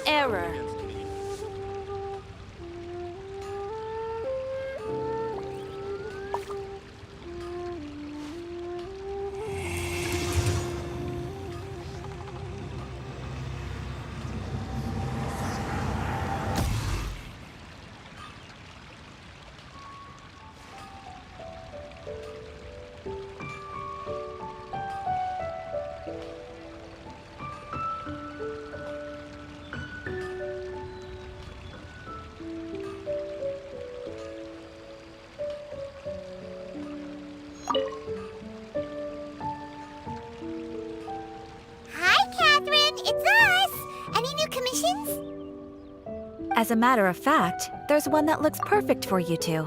Error. Hi, Catherine. It's us. Any new commissions? As a matter of fact, there's one that looks perfect for you two.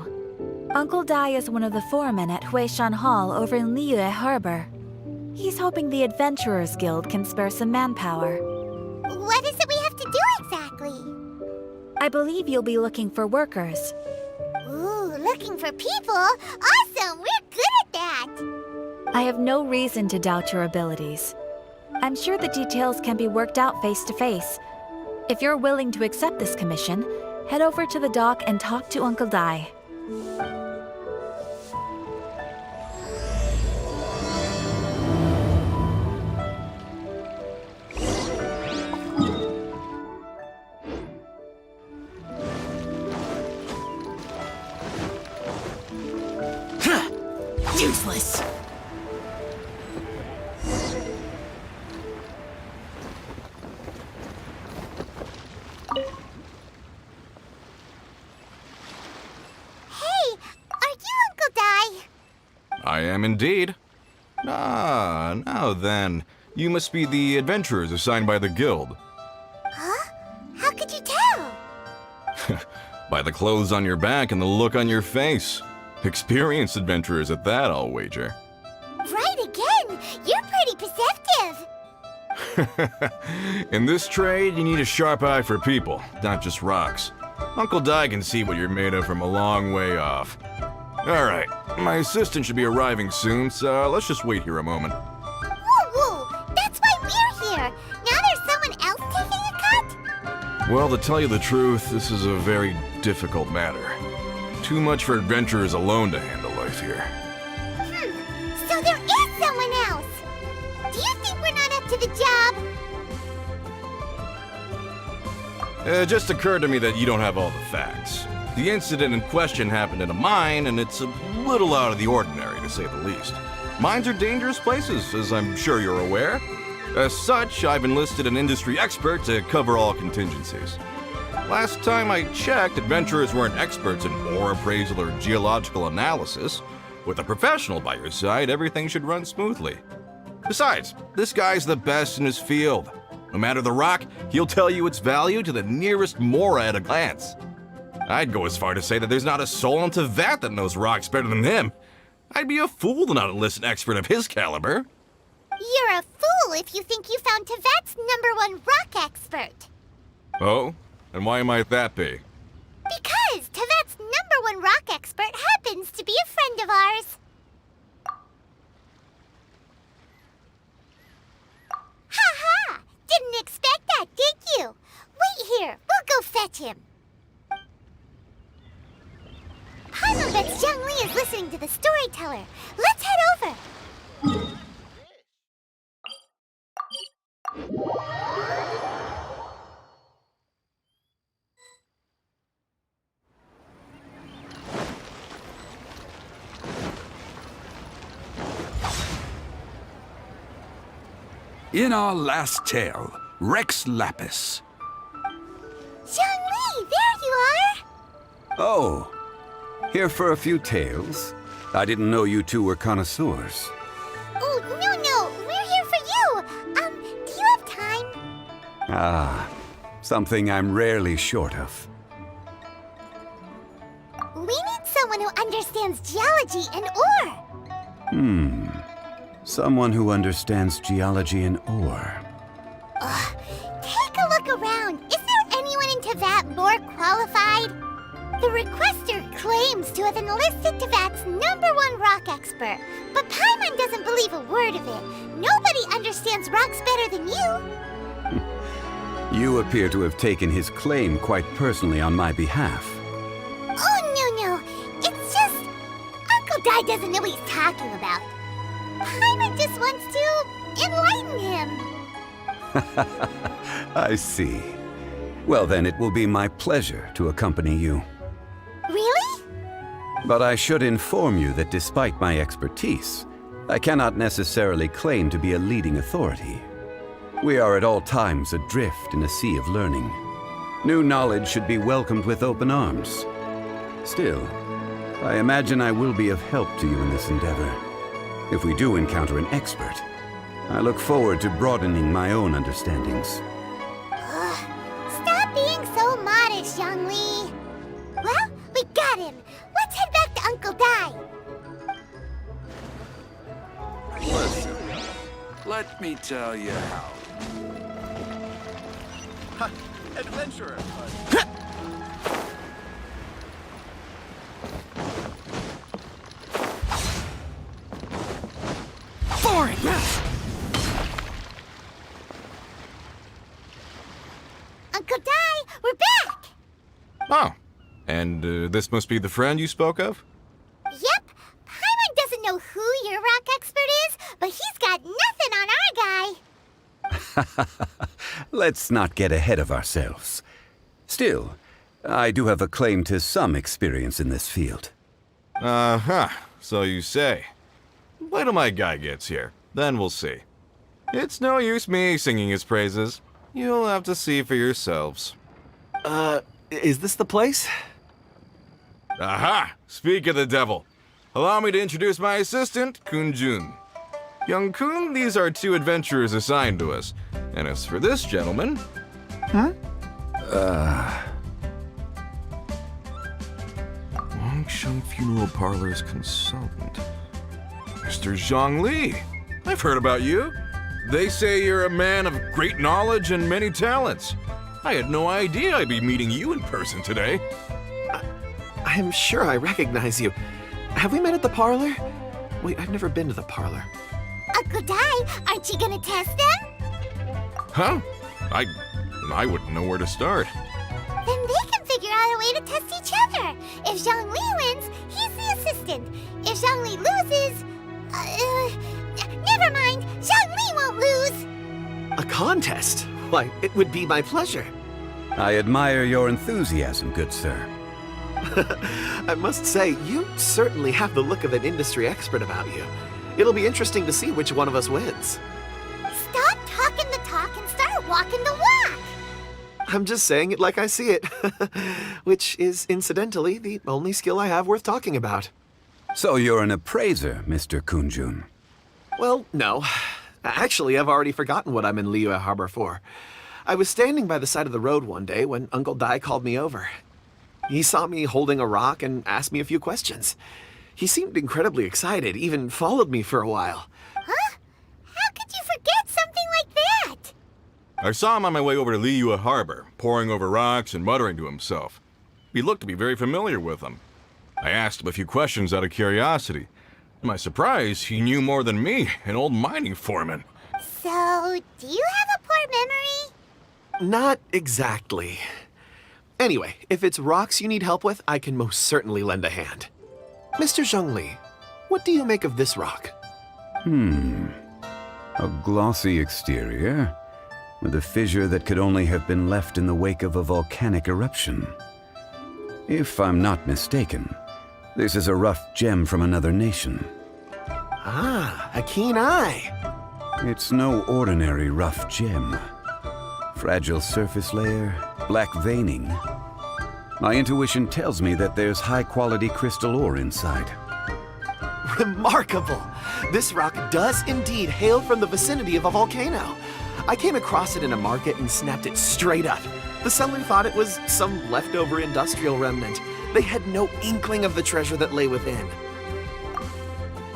Uncle Dai is one of the foremen at Huishan Hall over in Liyue Harbor. He's hoping the Adventurers Guild can spare some manpower. What is it we have to do exactly? I believe you'll be looking for workers. Ooh, looking for people? Awesome! We're good at that! I have no reason to doubt your abilities. I'm sure the details can be worked out face to face. If you're willing to accept this commission, head over to the dock and talk to Uncle Dai. Useless. Hey, are you Uncle Dai? I am indeed. Ah, now then. You must be the adventurers assigned by the guild. Huh? How could you tell? By the clothes on your back and the look on your face. Experienced adventurers at that, I'll wager. Right again! You're pretty perceptive! In this trade, you need a sharp eye for people, not just rocks. Uncle Dai can see what you're made of from a long way off. Alright, my assistant should be arriving soon, so let's just wait here a moment. Woo-woo! That's why we're here! Now there's someone else taking a cut? Well, to tell you the truth, this is a very difficult matter. Too much for adventurers alone to handle life here. So there is someone else! Do you think we're not up to the job? It just occurred to me that you don't have all the facts. The incident in question happened in a mine, and it's a little out of the ordinary, to say the least. Mines are dangerous places, as I'm sure you're aware. As such, I've enlisted an industry expert to cover all contingencies. Last time I checked, adventurers weren't experts in ore appraisal or geological analysis. With a professional by your side, everything should run smoothly. Besides, this guy's the best in his field. No matter the rock, he'll tell you its value to the nearest mora at a glance. I'd go as far to say that there's not a soul on Tevat that knows rocks better than him. I'd be a fool to not enlist an expert of his caliber. You're a fool if you think you found Tevat's #1 rock expert. Oh? And why might that be? Because Tevat's #1 rock expert happens to be a friend of ours. Ha-ha! Didn't expect that, did you? Wait here, we'll go fetch him. Paimon bets Zhang Li is listening to the storyteller. Let's head over. In our last tale, Rex Lapis. Zhang Li, there you are! Oh, here for a few tales? I didn't know you two were connoisseurs. Oh, no, we're here for you. Do you have time? Ah, something I'm rarely short of. We need someone who understands geology and ore. Someone who understands geology and ore. Take a look around. Is there anyone in Tevat more qualified? The requester claims to have enlisted Tevat's #1 rock expert, but Paimon doesn't believe a word of it. Nobody understands rocks better than you. You appear to have taken his claim quite personally on my behalf. Oh, no. It's just... Uncle Dai doesn't know what he's talking about. Paimon just wants to enlighten him. I see. Well, then it will be my pleasure to accompany you. Really? But I should inform you that despite my expertise, I cannot necessarily claim to be a leading authority. We are at all times adrift in a sea of learning. New knowledge should be welcomed with open arms. Still, I imagine I will be of help to you in this endeavor. If we do encounter an expert, I look forward to broadening my own understandings. Stop being so modest, Zhongli. Well, we got him. Let's head back to Uncle Dai. Listen, let me tell you how. Adventurer! Uncle Dai, we're back! Oh, and this must be the friend you spoke of? Yep. Paimon doesn't know who your rock expert is, but he's got nothing on our guy. Let's not get ahead of ourselves. Still, I do have a claim to some experience in this field. Uh-huh, so you say. Wait till my guy gets here, then we'll see. It's no use me singing his praises. You'll have to see for yourselves. Is this the place? Aha! Speak of the devil. Allow me to introduce my assistant, Kun-jun. Young Kun, these are 2 adventurers assigned to us. And as for this gentleman... Longsheng Funeral Parlor's consultant. Mr. Zhongli. I've heard about you. They say you're a man of great knowledge and many talents. I had no idea I'd be meeting you in person today. I'm sure I recognize you. Have we met at the parlor? Wait, I've never been to the parlor. Uncle Dai, aren't you gonna test them? Huh? I wouldn't know where to start. Then they can figure out a way to test each other. If Zhongli wins, he's the assistant. If Zhongli loses... never mind. Zhongli won't lose. A contest? Why, it would be my pleasure. I admire your enthusiasm, good sir. I must say, you certainly have the look of an industry expert about you. It'll be interesting to see which one of us wins. Stop talking the talk and start walking the walk. I'm just saying it like I see it, which is incidentally the only skill I have worth talking about. So you're an appraiser, Mr. Kun-jun. Well, no. Actually, I've already forgotten what I'm in Liyue Harbor for. I was standing by the side of the road one day when Uncle Dai called me over. He saw me holding a rock and asked me a few questions. He seemed incredibly excited, even followed me for a while. Huh? How could you forget something like that? I saw him on my way over to Liyue Harbor, poring over rocks and muttering to himself. He looked to be very familiar with them. I asked him a few questions out of curiosity. To my surprise, he knew more than me, an old mining foreman. So, do you have a poor memory? Not exactly. Anyway, if it's rocks you need help with, I can most certainly lend a hand. Mr. Zhongli, what do you make of this rock? A glossy exterior, with a fissure that could only have been left in the wake of a volcanic eruption. If I'm not mistaken, this is a rough gem from another nation. Ah, a keen eye. It's no ordinary rough gem. Fragile surface layer, black veining. My intuition tells me that there's high-quality crystal ore inside. Remarkable! This rock does indeed hail from the vicinity of a volcano. I came across it in a market and snapped it straight up. The seller thought it was some leftover industrial remnant. They had no inkling of the treasure that lay within.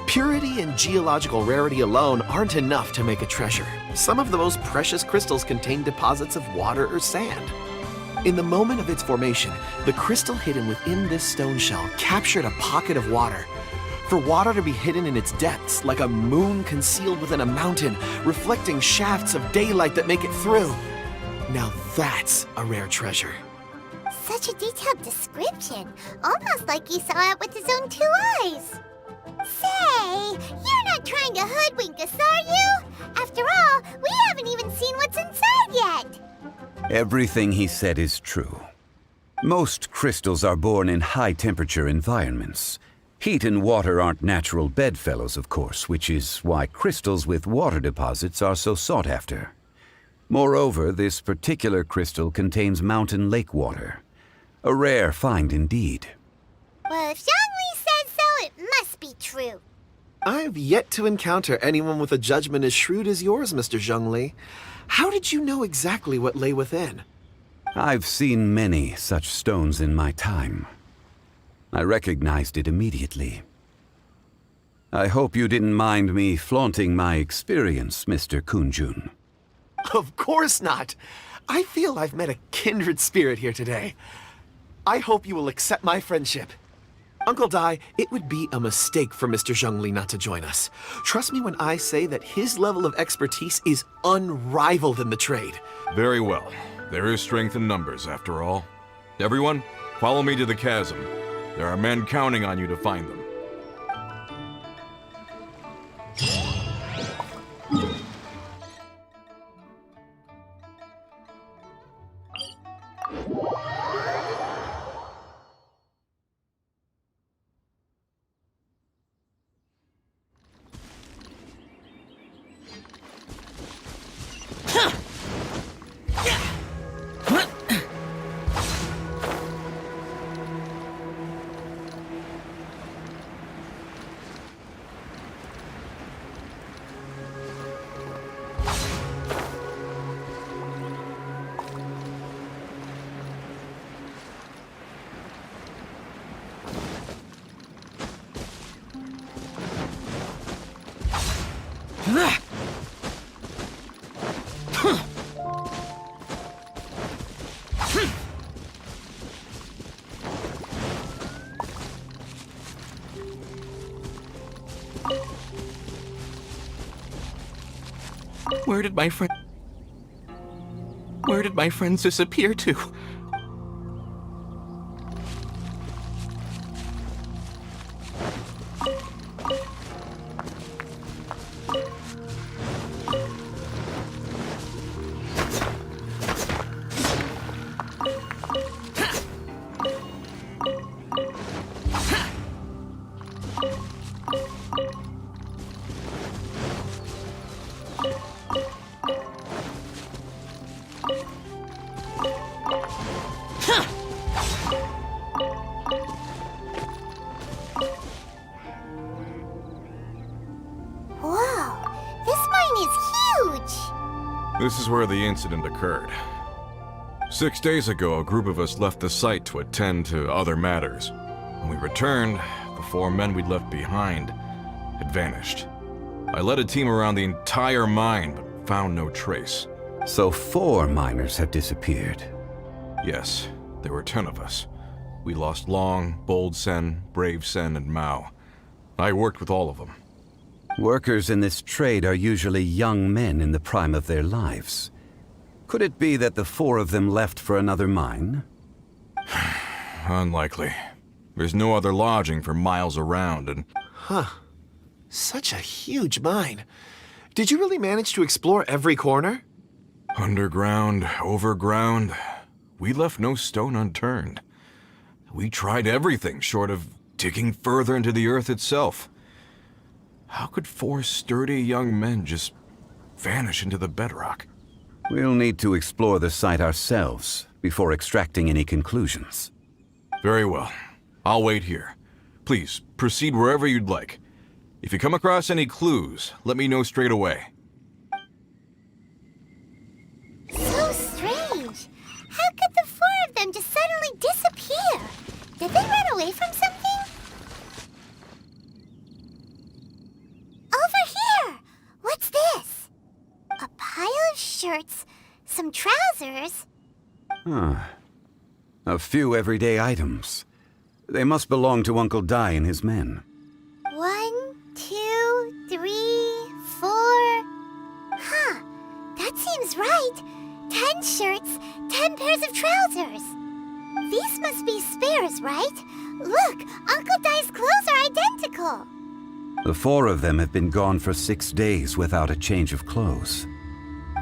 Purity and geological rarity alone aren't enough to make a treasure. Some of the most precious crystals contain deposits of water or sand. In the moment of its formation, the crystal hidden within this stone shell captured a pocket of water. For water to be hidden in its depths, like a moon concealed within a mountain, reflecting shafts of daylight that make it through. Now that's a rare treasure. Such a detailed description, almost like he saw it with his own 2 eyes. Say, you're not trying to hoodwink us, are you? After all, we haven't even seen what's inside yet. Everything he said is true. Most crystals are born in high-temperature environments. Heat and water aren't natural bedfellows, of course, which is why crystals with water deposits are so sought after. Moreover, this particular crystal contains mountain lake water. A rare find indeed. Well, if Zhongli says so, it must be true. I've yet to encounter anyone with a judgment as shrewd as yours, Mr. Zhongli. How did you know exactly what lay within? I've seen many such stones in my time. I recognized it immediately. I hope you didn't mind me flaunting my experience, Mr. Kunjun. Of course not. I feel I've met a kindred spirit here today. I hope you will accept my friendship. Uncle Dai, it would be a mistake for Mr. Zhongli not to join us. Trust me when I say that his level of expertise is unrivaled in the trade. Very well. There is strength in numbers, after all. Everyone, follow me to the chasm. There are men counting on you to find them. Where did my friends disappear to? This is where the incident occurred. 6 days ago, a group of us left the site to attend to other matters. When we returned, the 4 men we'd left behind had vanished. I led a team around the entire mine, but found no trace. So 4 miners have disappeared. Yes, there were 10 of us. We lost Long, Bold Sen, Brave Sen, and Mao. I worked with all of them. Workers in this trade are usually young men in the prime of their lives. Could it be that the 4 of them left for another mine? Unlikely. There's no other lodging for miles around, and... Huh. Such a huge mine. Did you really manage to explore every corner? Underground, overground, we left no stone unturned. We tried everything short of digging further into the earth itself. How could 4 sturdy young men just vanish into the bedrock? We'll need to explore the site ourselves before extracting any conclusions. Very well. I'll wait here. Please, proceed wherever you'd like. If you come across any clues, let me know straight away. So strange. How could the 4 of them just suddenly disappear? Did they run away from something? Over here! What's this? A pile of shirts, some trousers. A few everyday items. They must belong to Uncle Dai and his men. 1, 2, 3, 4. Huh, that seems right. 10 shirts, 10 pairs of trousers. These must be spares, right? Look, Uncle Dai's clothes are identical. The 4 of them have been gone for 6 days without a change of clothes.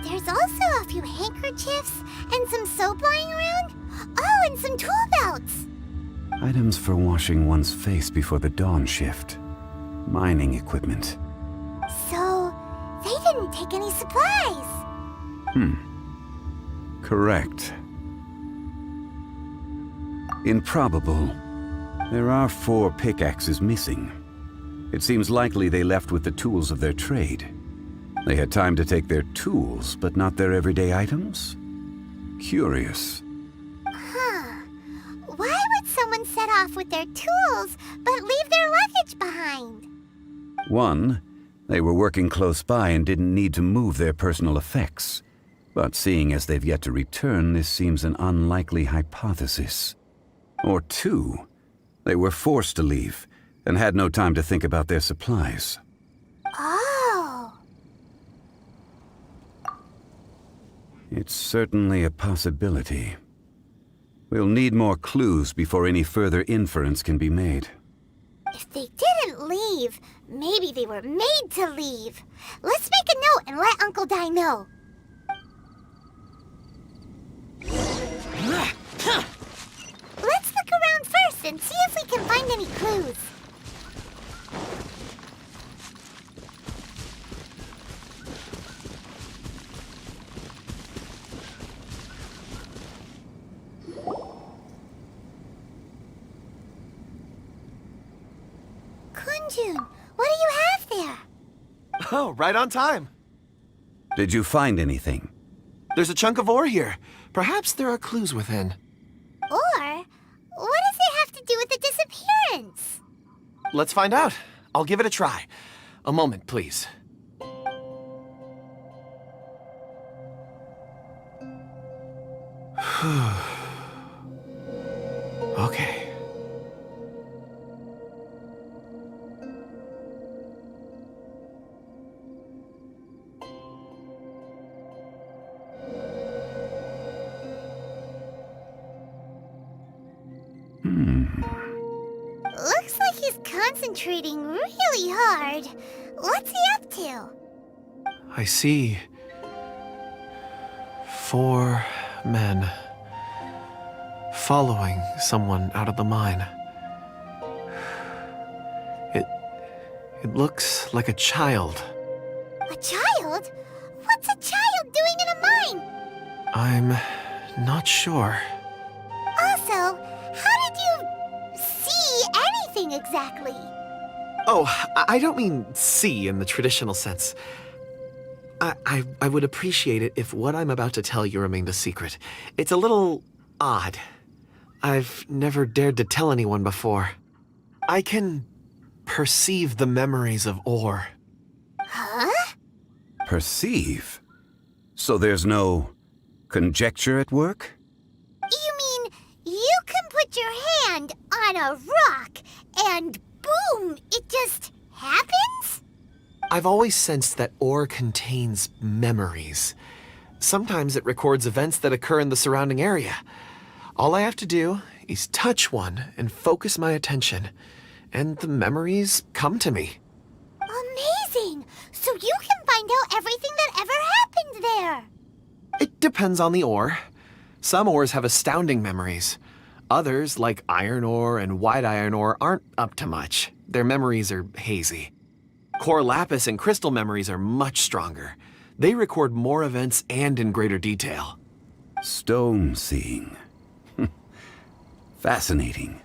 There's also a few handkerchiefs and some soap lying around. Oh, and some tool belts. Items for washing one's face before the dawn shift. Mining equipment. So, they didn't take any supplies. Correct. Improbable. There are 4 pickaxes missing. It seems likely they left with the tools of their trade. They had time to take their tools, but not their everyday items? Curious. Huh. Why would someone set off with their tools, but leave their luggage behind? 1, they were working close by and didn't need to move their personal effects. But seeing as they've yet to return, this seems an unlikely hypothesis. Or 2, they were forced to leave and had no time to think about their supplies. Oh. It's certainly a possibility. We'll need more clues before any further inference can be made. If they didn't leave, maybe they were made to leave. Let's make a note and let Uncle Dai know. Let's look around first and see if we can find any clues. Kunjun, what do you have there? Oh, right on time. Did you find anything? There's a chunk of ore here. Perhaps there are clues within. Or, what does it have to do with the disappearance? Let's find out. I'll give it a try. A moment, please. Okay. Looks like he's concentrating really hard. What's he up to? I see 4 men following someone out of the mine. It looks like a child. A child? What's a child doing in a mine? I'm not sure. Also, how did you see anything exactly? Oh, I don't mean see in the traditional sense. I would appreciate it if what I'm about to tell you remained a secret. It's a little odd. I've never dared to tell anyone before. I can perceive the memories of ore. Huh? Perceive? So there's no conjecture at work? You mean you can put your hand on a rock and boom, it just happens? I've always sensed that ore contains memories. Sometimes it records events that occur in the surrounding area. All I have to do is touch one and focus my attention, and the memories come to me. Amazing! So you can find out everything that ever happened there. It depends on the ore. Some ores have astounding memories. Others, like iron ore and white iron ore, aren't up to much. Their memories are hazy. Core lapis and crystal memories are much stronger. They record more events and in greater detail. Stone seeing. Fascinating.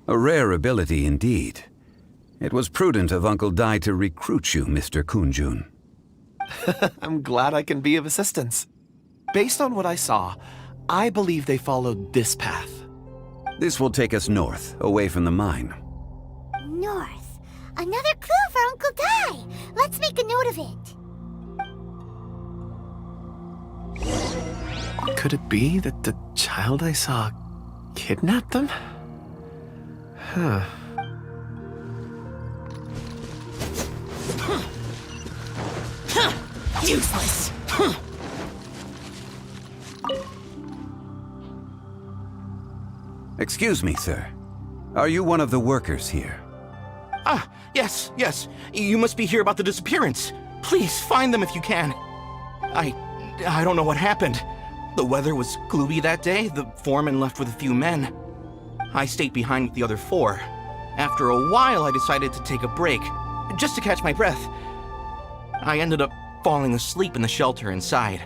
A rare ability indeed. It was prudent of Uncle Dai to recruit you, Mr. Kunjun. I'm glad I can be of assistance. Based on what I saw, I believe they followed this path. This will take us north, away from the mine. North. Another clue for Uncle Dai. Let's make a note of it. Could it be that the child I saw kidnapped them? Huh. Useless. Excuse me, sir. Are you one of the workers here? Ah, yes. You must be here about the disappearance. Please, find them if you can. I don't know what happened. The weather was gloomy that day. The foreman left with a few men. I stayed behind with the other 4. After a while, I decided to take a break, just to catch my breath. I ended up falling asleep in the shelter inside.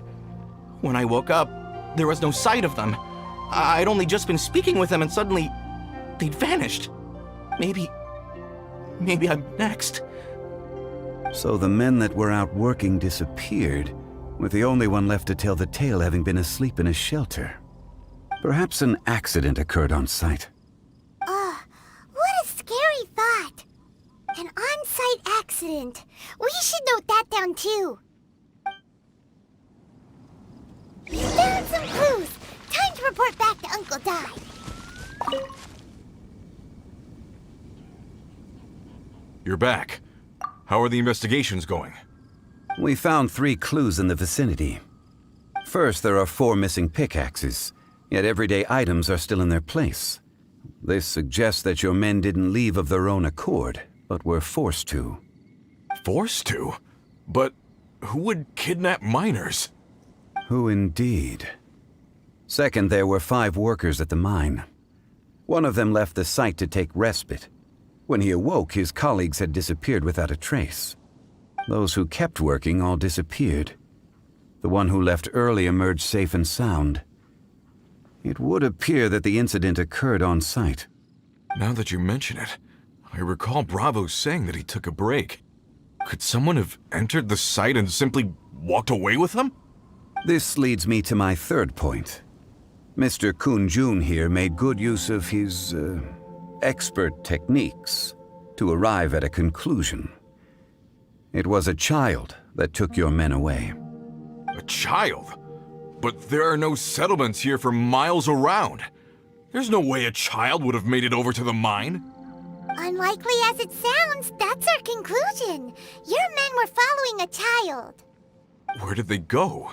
When I woke up, there was no sight of them. I'd only just been speaking with them and suddenly they'd vanished. Maybe I'm next. So the men that were out working disappeared, with the only one left to tell the tale having been asleep in a shelter. Perhaps an accident occurred on site. What a scary thought. An on-site accident. We should note that down too. We found some clues. Time to report back to Uncle Di. You're back. How are the investigations going? We found 3 clues in the vicinity. First, there are 4 missing pickaxes, yet everyday items are still in their place. This suggests that your men didn't leave of their own accord, but were forced to. Forced to? But who would kidnap miners? Who indeed? Second, there were 5 workers at the mine. One of them left the site to take respite. When he awoke, his colleagues had disappeared without a trace. Those who kept working all disappeared. The one who left early emerged safe and sound. It would appear that the incident occurred on site. Now that you mention it, I recall Bravo saying that he took a break. Could someone have entered the site and simply walked away with him? This leads me to my third point. Mr. Kun-jun here made good use of his, expert techniques to arrive at a conclusion. It was a child that took your men away. A child? But there are no settlements here for miles around. There's no way a child would have made it over to the mine. Unlikely as it sounds, that's our conclusion. Your men were following a child. Where did they go?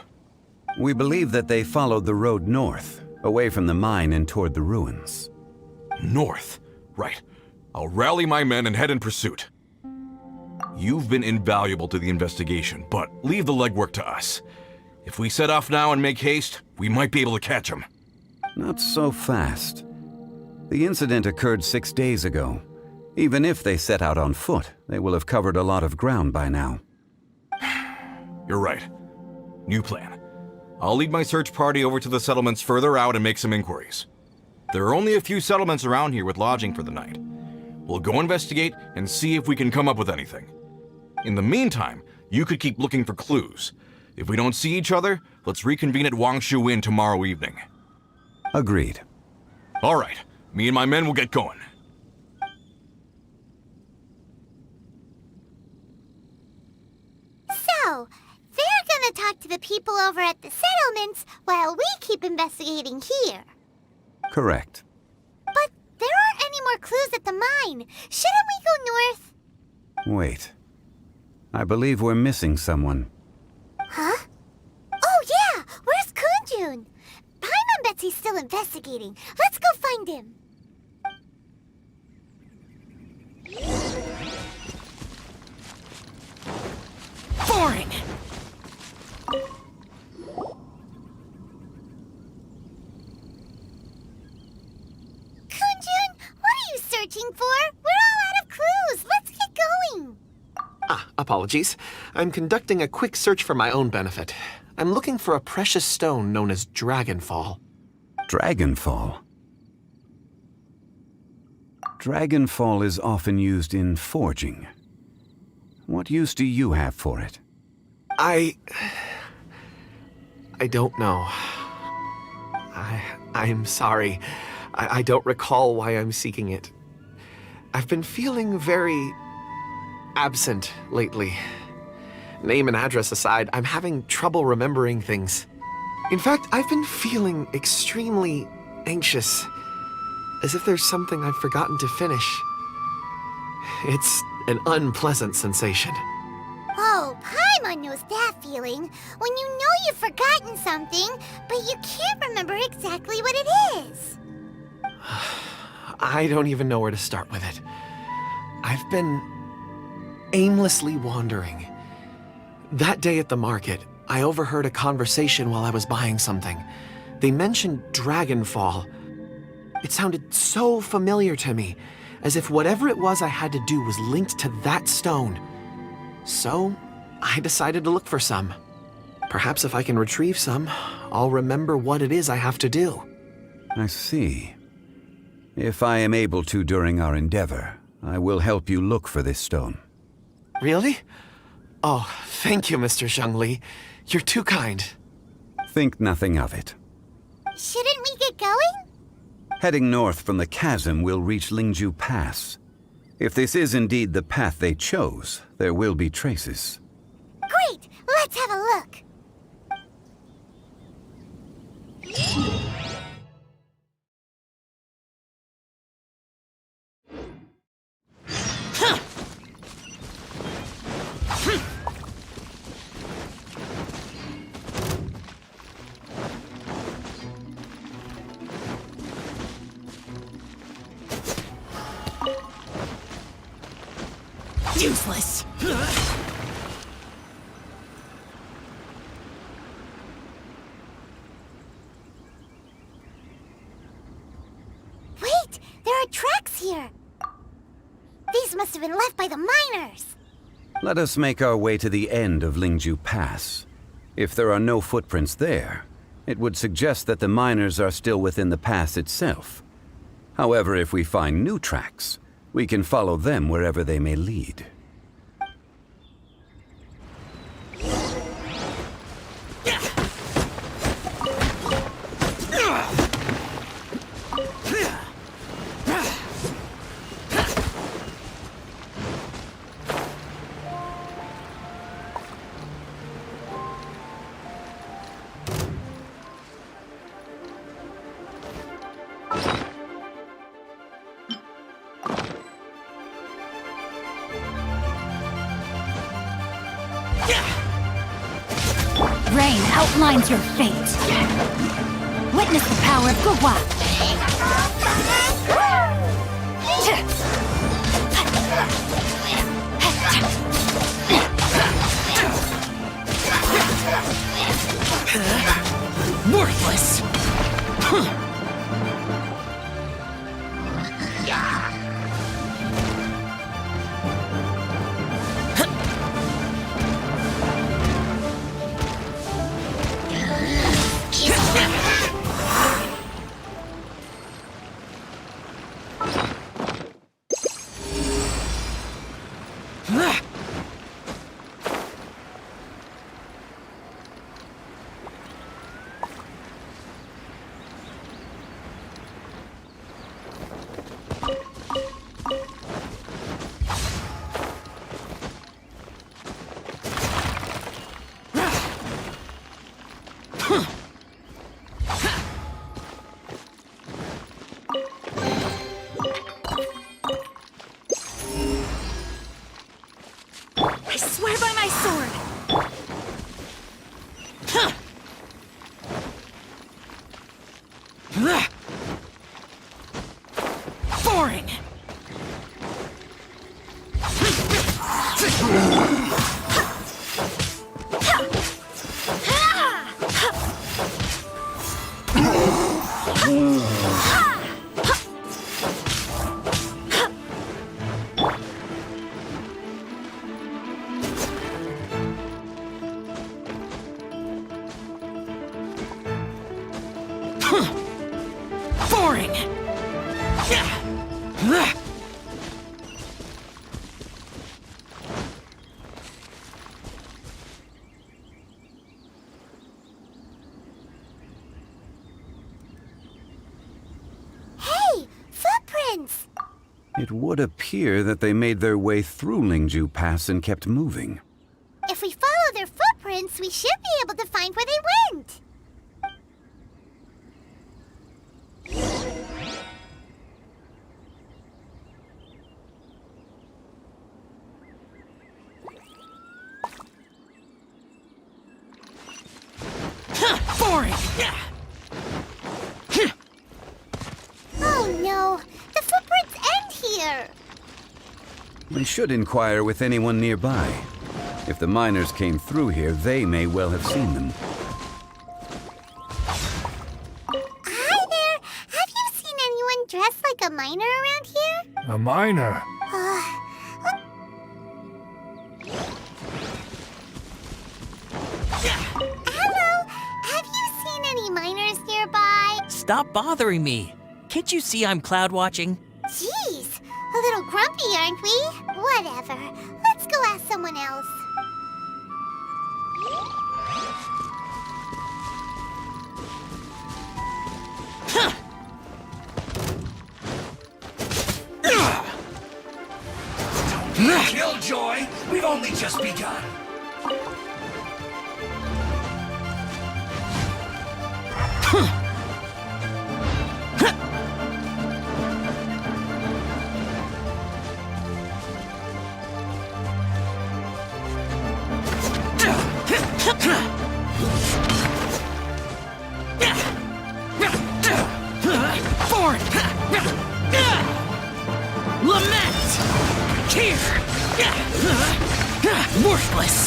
We believe that they followed the road north, away from the mine and toward the ruins. North. Right. I'll rally my men and head in pursuit. You've been invaluable to the investigation, but leave the legwork to us. If we set off now and make haste, we might be able to catch them. Not so fast. The incident occurred 6 days ago. Even if they set out on foot, they will have covered a lot of ground by now. You're right. New plan. I'll lead my search party over to the settlements further out and make some inquiries. There are only a few settlements around here with lodging for the night. We'll go investigate and see if we can come up with anything. In the meantime, you could keep looking for clues. If we don't see each other, let's reconvene at Wangshu Inn tomorrow evening. Agreed. All right. Me and my men will get going. So, they're gonna talk to the people over at the settlements while we keep investigating here. Correct. But there aren't any more clues at the mine. Shouldn't we go north? Wait. I believe we're missing someone. Huh? Oh yeah! Where's Kunjun? Paimon bets he's still investigating. Let's go find him. Boring! Kunjun, what are you searching for? We're all out of clues. Let's get going. Apologies. I'm conducting a quick search for my own benefit. I'm looking for a precious stone known as Dragonfall. Dragonfall? Dragonfall is often used in forging. What use do you have for it? I don't know. I'm sorry. I don't recall why I'm seeking it. I've been feeling very absent lately. Name and address aside, I'm having trouble remembering things. In fact, I've been feeling extremely anxious, as if there's something I've forgotten to finish. It's an unpleasant sensation. Oh, Paimon knows that feeling. When you know you've forgotten something, but you can't remember exactly what it is. I don't even know where to start with it. I've been aimlessly wandering. That day at the market, I overheard a conversation while I was buying something. They mentioned Dragonfall. It sounded so familiar to me, as if whatever it was I had to do was linked to that stone. So, I decided to look for some. Perhaps if I can retrieve some, I'll remember what it is I have to do. I see. If I am able to during our endeavor, I will help you look for this stone. Really? Oh, thank you, Mr. Zhengli. You're too kind. Think nothing of it. Shouldn't we get going? Heading north from the chasm, we'll reach Lingju Pass. If this is indeed the path they chose, there will be traces. Great! Let's have a look! Useless. Wait! There are tracks here! These must have been left by the miners! Let us make our way to the end of Lingju Pass. If there are no footprints there, it would suggest that the miners are still within the pass itself. However, if we find new tracks, we can follow them wherever they may lead. Rain outlines your fate. Witness the power of Gua. Worthless. I swear by my sword! Boring! Boring! Hey! Footprints! It would appear that they made their way through Lingju Pass and kept moving. If we follow their footprints, we should be able to find where they went! Boring! Oh here? We should inquire with anyone nearby. If the miners came through here, they may well have seen them. Hi there! Have you seen anyone dressed like a miner around here? A miner? Hello! Have you seen any miners nearby? Stop bothering me. Can't you see I'm cloud watching? Jeez! A little grumpy, aren't we? Whatever. Let's go ask someone else. Killjoy! We've only just begun. Forward! Lament! Here! Worthless!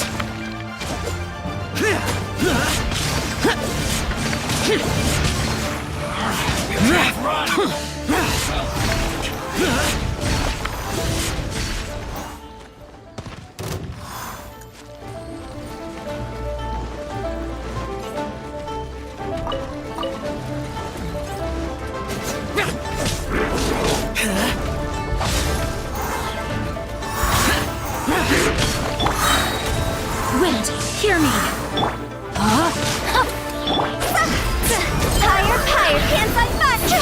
Wait, hear me. Higher, can't fight much!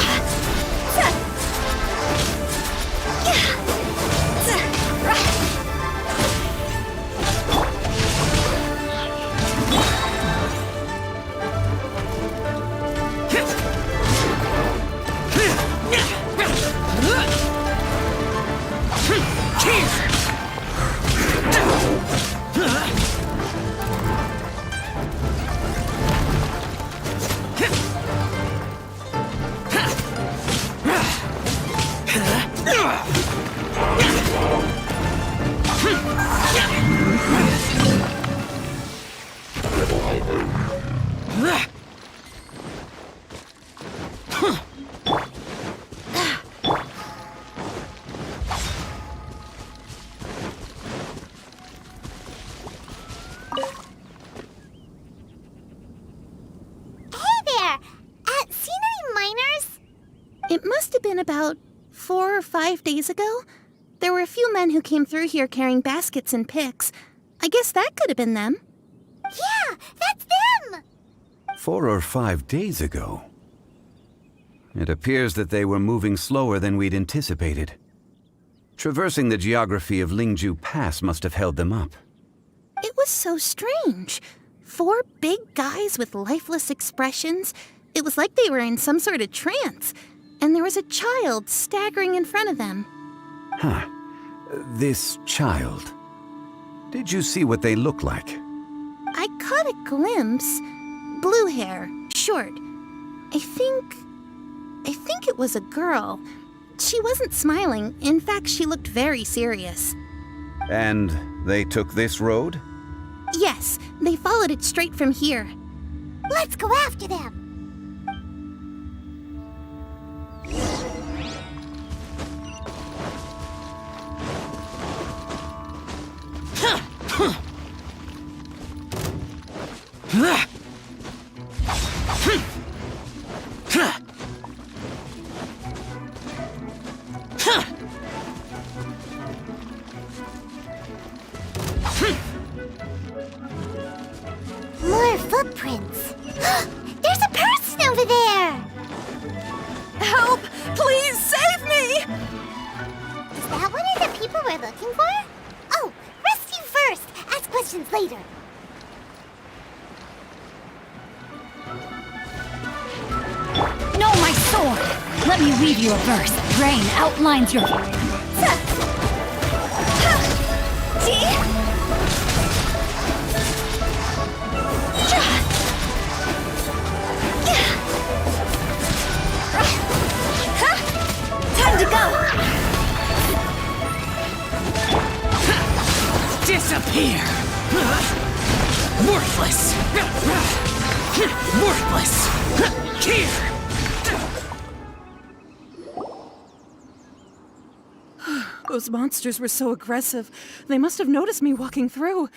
It must have been about 4 or 5 days ago. There were a few men who came through here carrying baskets and picks. I guess that could have been them. Yeah, that's them! 4 or 5 days ago. It appears that they were moving slower than we'd anticipated. Traversing the geography of Lingju Pass must have held them up. It was so strange. 4 big guys with lifeless expressions. It was like they were in some sort of trance. And there was a child staggering in front of them. Huh. This child. Did you see what they looked like? I caught a glimpse. Blue hair, short. I think it was a girl. She wasn't smiling. In fact, she looked very serious. And they took this road? Yes, they followed it straight from here. Let's go after them! More footprints. There's a person over there. Help! Please save me! Is that one of the people we're looking for? Oh, rescue first. Ask questions later. No, my sword! Let me read you a verse. Rain outlines your... Time to go. this! Worthless! Here! Those monsters were so aggressive. They must have noticed me walking through.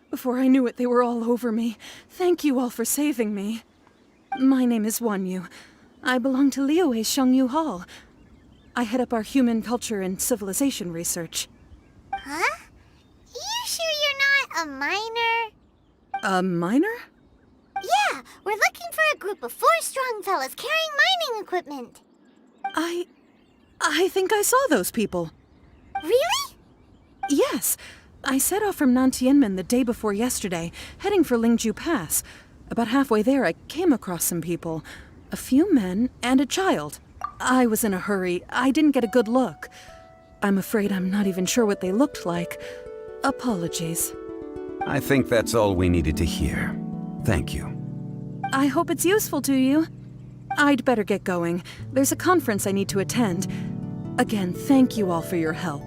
Before I knew it, they were all over me. Thank you all for saving me. My name is Wanyu. I belong to Liyue Shengyu Hall. I head up our human culture and civilization research. Huh? You sure you're not a miner? A miner? Yeah, we're looking for a group of 4 strong fellas carrying mining equipment. I think I saw those people. Really? Yes. I set off from Nantianmen the day before yesterday, heading for Lingju Pass. About halfway there, I came across some people. A few men and a child. I was in a hurry. I didn't get a good look. I'm afraid I'm not even sure what they looked like. Apologies. I think that's all we needed to hear. Thank you. I hope it's useful to you. I'd better get going. There's a conference I need to attend. Again, thank you all for your help.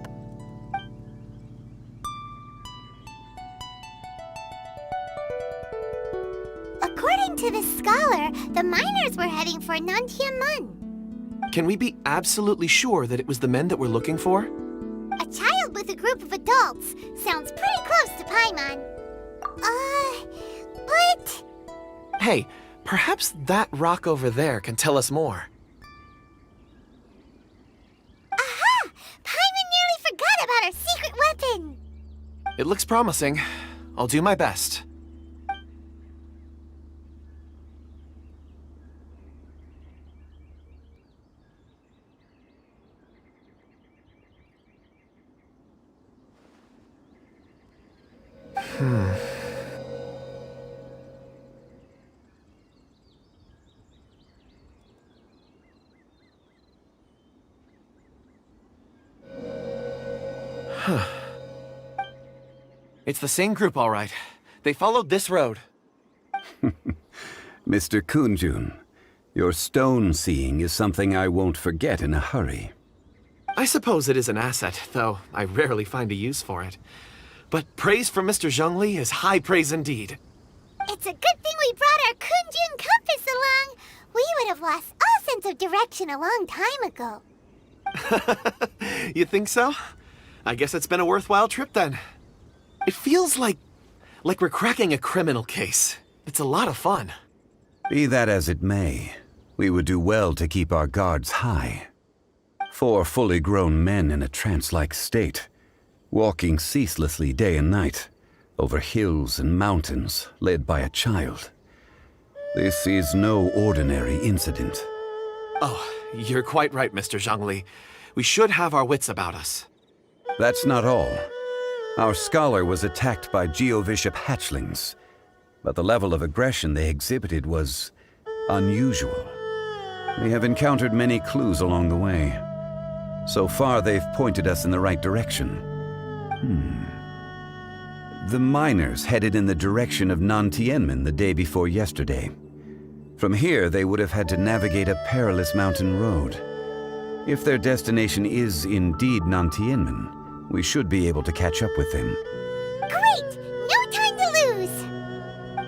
According to this scholar, the miners were heading for Nantianmen. Can we be absolutely sure that it was the men that we're looking for? A child with a group of adults. Sounds pretty close to Paimon. But... Hey, perhaps that rock over there can tell us more. Aha! Paimon nearly forgot about our secret weapon! It looks promising. I'll do my best. It's the same group, all right. They followed this road. Mr. Kunjun, your stone seeing is something I won't forget in a hurry. I suppose it is an asset, though I rarely find a use for it. But praise from Mr. Zhongli is high praise indeed. It's a good thing we brought our Kunjun compass along. We would have lost all sense of direction a long time ago. You think so? I guess it's been a worthwhile trip then. It feels like we're cracking a criminal case. It's a lot of fun. Be that as it may, we would do well to keep our guards high. 4 fully grown men in a trance-like state, walking ceaselessly day and night, over hills and mountains, led by a child. This is no ordinary incident. Oh, you're quite right, Mr. Zhongli. We should have our wits about us. That's not all. Our scholar was attacked by Geovishap hatchlings, but the level of aggression they exhibited was unusual. We have encountered many clues along the way. So far, they've pointed us in the right direction. The miners headed in the direction of Nantianmen the day before yesterday. From here, they would have had to navigate a perilous mountain road. If their destination is indeed Nantianmen, we should be able to catch up with them. Great! No time to lose!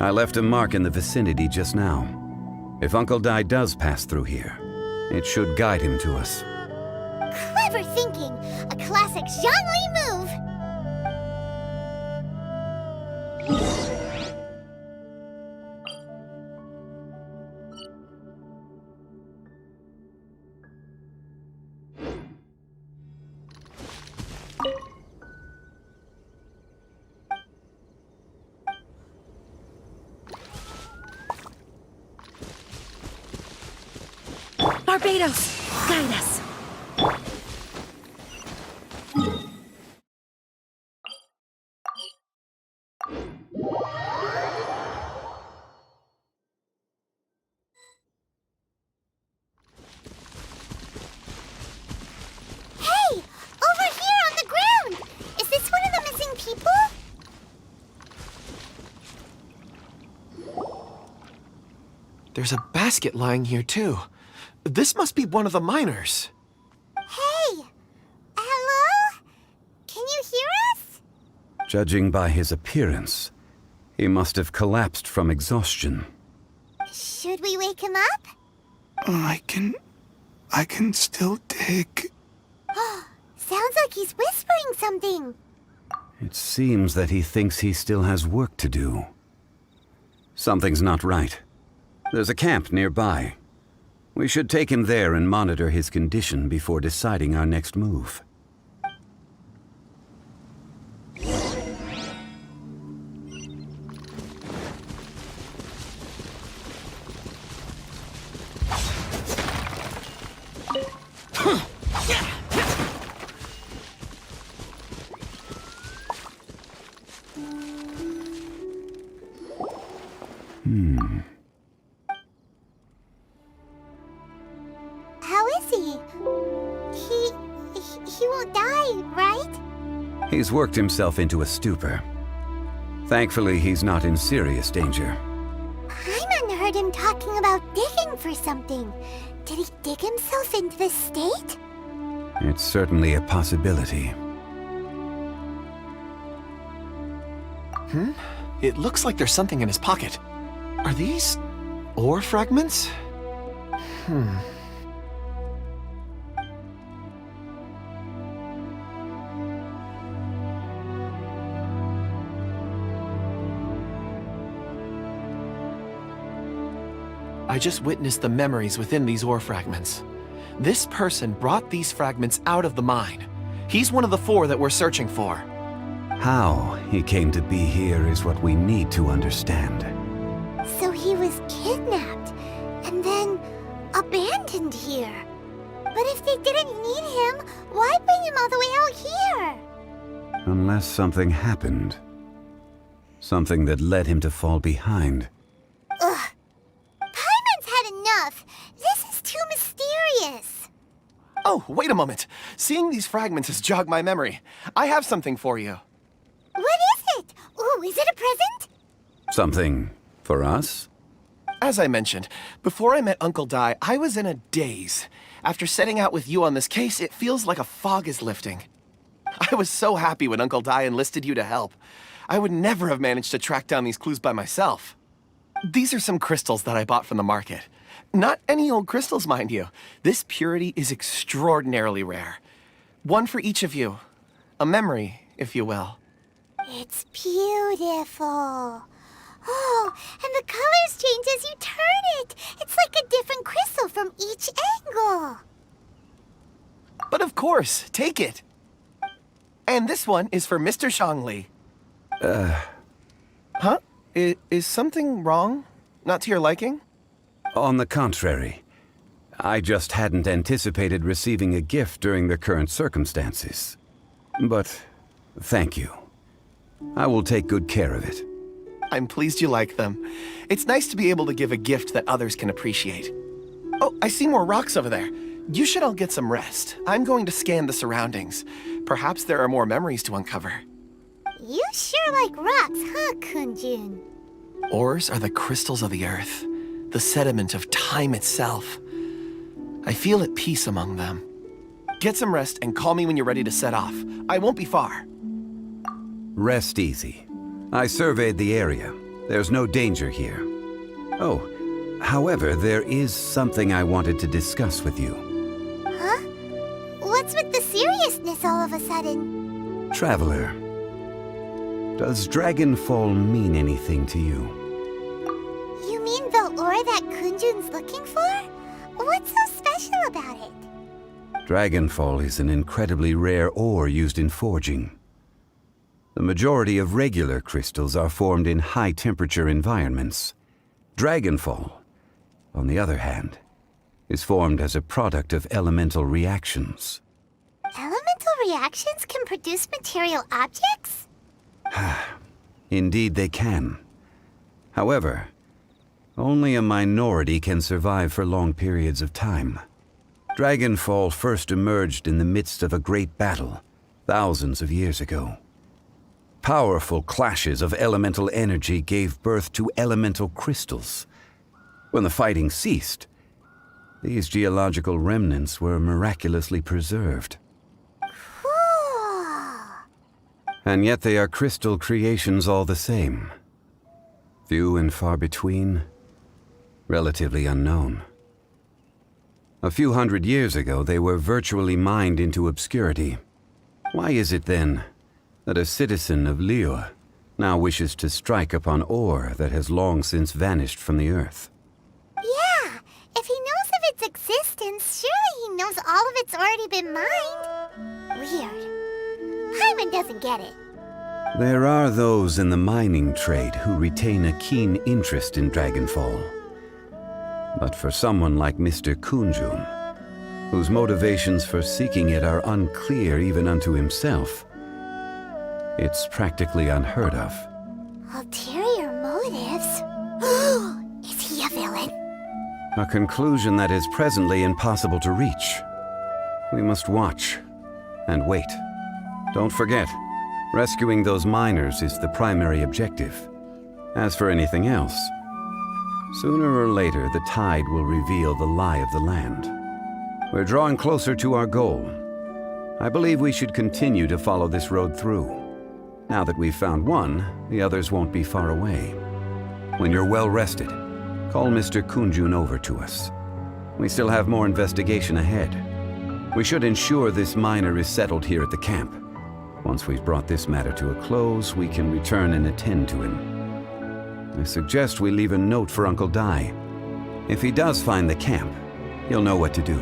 I left a mark in the vicinity just now. If Uncle Dai does pass through here, it should guide him to us. Clever thinking! A classic Zhongli move! Barbados, guide us. Hey! Over here on the ground! Is this one of the missing people? There's a basket lying here, too. This must be one of the miners. Hey! Hello? Can you hear us? Judging by his appearance, He must have collapsed from exhaustion. Should we wake him up? I can still dig. Sounds like he's whispering something. It seems that he thinks he still has work to do. Something's not right. There's a camp nearby. We should take him there and monitor his condition before deciding our next move. How is he? He won't die, right? He's worked himself into a stupor. Thankfully, he's not in serious danger. Paimon heard him talking about digging for something. Did he dig himself into this state? It's certainly a possibility. It looks like there's something in his pocket. Are these ore fragments? I just witnessed the memories within these ore fragments. This person brought these fragments out of the mine. He's one of the 4 that we're searching for. How he came to be here is what we need to understand. So he was kidnapped and then abandoned here. But if they didn't need him, why bring him all the way out here? Unless something happened. Something that led him to fall behind. Ugh. Paimon's had enough. This is too mysterious. Oh, wait a moment. Seeing these fragments has jogged my memory. I have something for you. What is it? Ooh, is it a present? Something for us? As I mentioned, before I met Uncle Dai, I was in a daze. After setting out with you on this case, it feels like a fog is lifting. I was so happy when Uncle Dai enlisted you to help. I would never have managed to track down these clues by myself. These are some crystals that I bought from the market. Not any old crystals, mind you. This purity is extraordinarily rare. One for each of you. A memory, if you will. It's beautiful. Oh, and the colors change as you turn it. It's like a different crystal from each angle. But of course, take it. And this one is for Mr. Zhongli. Huh? Is something wrong? Not to your liking? On the contrary. I just hadn't anticipated receiving a gift during the current circumstances. But thank you. I will take good care of it. I'm pleased you like them. It's nice to be able to give a gift that others can appreciate. Oh, I see more rocks over there. You should all get some rest. I'm going to scan the surroundings. Perhaps there are more memories to uncover. You sure like rocks, huh, Kunjun? Ores are the crystals of the earth, the sediment of time itself. I feel at peace among them. Get some rest and call me when you're ready to set off. I won't be far. Rest easy. I surveyed the area. There's no danger here. Oh, however, there is something I wanted to discuss with you. Huh? What's with the seriousness all of a sudden? Traveler, does Dragonfall mean anything to you? You mean the ore that Kunjun's looking for? What's so special about it? Dragonfall is an incredibly rare ore used in forging. The majority of regular crystals are formed in high-temperature environments. Dragonfall, on the other hand, is formed as a product of elemental reactions. Elemental reactions can produce material objects? Indeed they can. However, only a minority can survive for long periods of time. Dragonfall first emerged in the midst of a great battle, thousands of years ago. Powerful clashes of elemental energy gave birth to elemental crystals. When the fighting ceased, these geological remnants were miraculously preserved. Cool. And yet they are crystal creations all the same. Few and far between, relatively unknown. A few hundred years ago, they were virtually mined into obscurity. Why is it then that a citizen of Liyue now wishes to strike upon ore that has long since vanished from the earth? Yeah, if he knows of its existence, surely he knows all of it's already been mined. Weird. Hyman doesn't get it. There are those in the mining trade who retain a keen interest in Dragonfall. But for someone like Mr. Kunjun, whose motivations for seeking it are unclear even unto himself, it's practically unheard of. Ulterior motives? Is he a villain? A conclusion that is presently impossible to reach. We must watch and wait. Don't forget, rescuing those miners is the primary objective. As for anything else, sooner or later the tide will reveal the lie of the land. We're drawing closer to our goal. I believe we should continue to follow this road through. Now that we've found one, the others won't be far away. When you're well rested, call Mr. Kunjun over to us. We still have more investigation ahead. We should ensure this miner is settled here at the camp. Once we've brought this matter to a close, we can return and attend to him. I suggest we leave a note for Uncle Dai. If he does find the camp, he'll know what to do.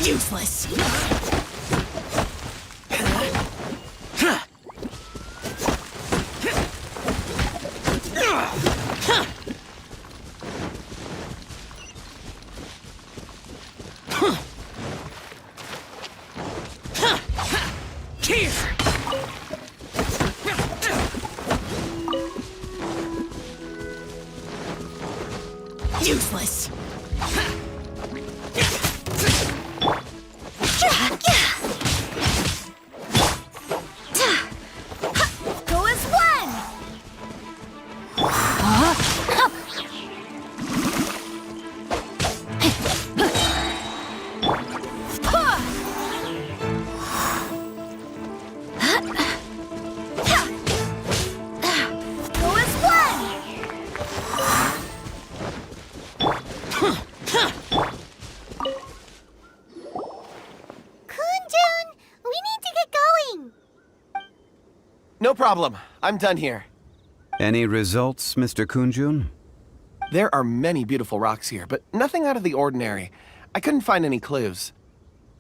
Useless. Here. Useless. Go as one! Go as one! Kunjun, we need to get going. No problem. I'm done here. Any results, Mr. Kunjun? There are many beautiful rocks here, but nothing out of the ordinary. I couldn't find any clues.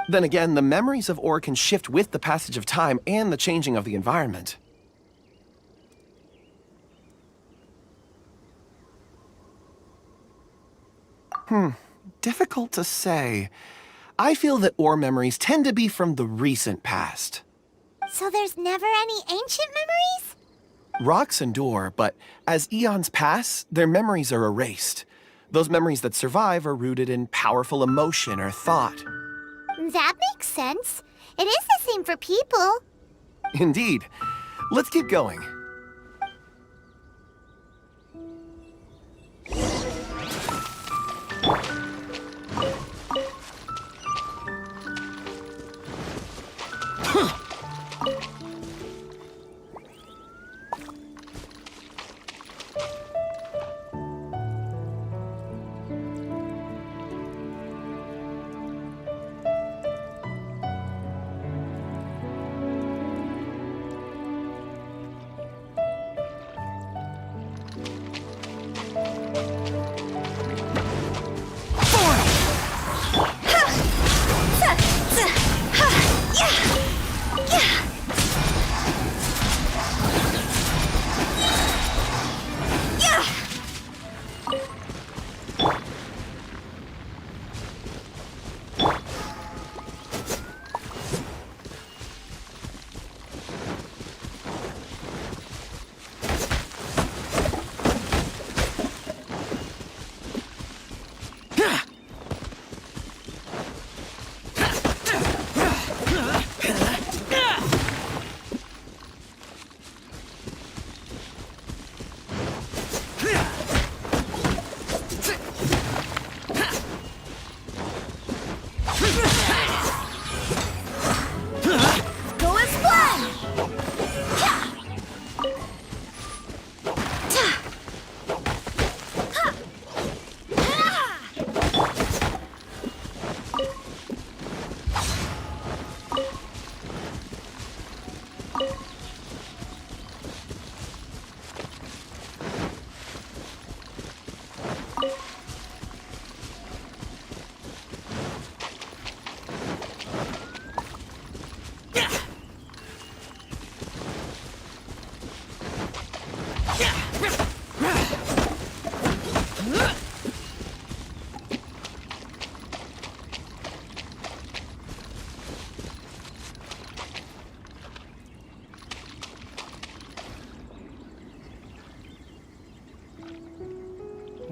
Then again, the memories of ore can shift with the passage of time and the changing of the environment. Difficult to say. I feel that ore memories tend to be from the recent past. So there's never any ancient memories? Rocks endure, but as eons pass, their memories are erased. Those memories that survive are rooted in powerful emotion or thought. That makes sense. It is the same for people. Indeed. Let's keep going.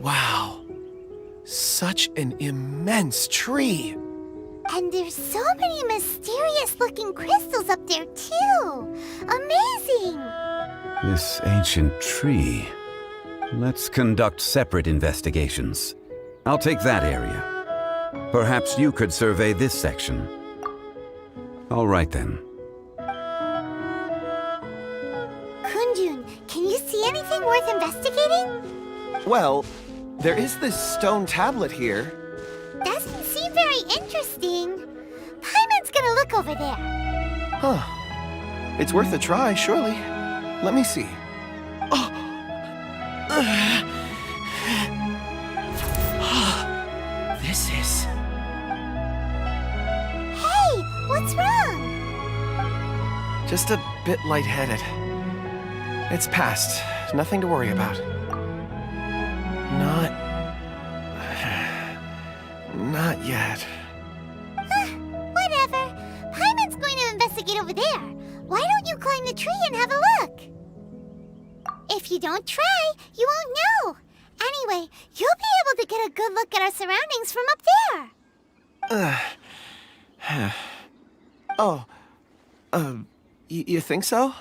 Wow. Such an immense tree. And there's so many mysterious-looking crystals up there, too. Amazing! This ancient tree. Let's conduct separate investigations. I'll take that area. Perhaps you could survey this section. All right, then. Kunjun, can you see anything worth investigating? Well, there is this stone tablet here. Doesn't seem very interesting. Paimon's gonna look over there. Huh. It's worth a try, surely. Let me see. Oh. This is... Hey, what's wrong? just a bit lightheaded. It's past. Nothing to worry about. Not yet. Whatever. Paimon's going to investigate over there. Why don't you climb the tree and have a look? If you don't try, you won't know. Anyway, you'll be able to get a good look at our surroundings from up there. You think so?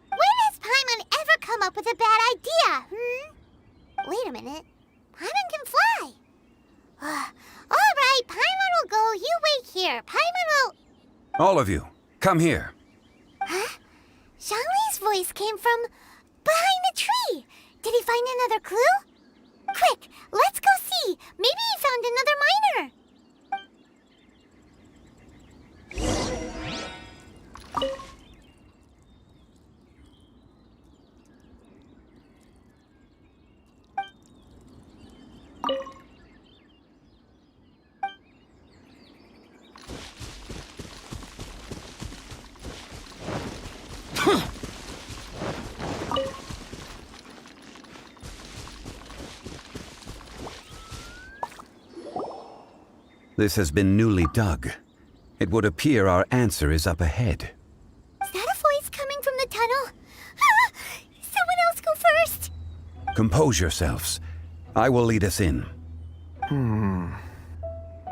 When has Paimon ever come up with a bad idea, Wait a minute. Paimon can fly. All right, Paimon will go. You wait here. Paimon will... All of you, come here. Huh? Zhongli's voice came from behind the tree. Did he find another clue? Quick, let's go see. Maybe he found another miner. This has been newly dug. It would appear our answer is up ahead. Is that a voice coming from the tunnel? Someone else go first. Compose yourselves. I will lead us in.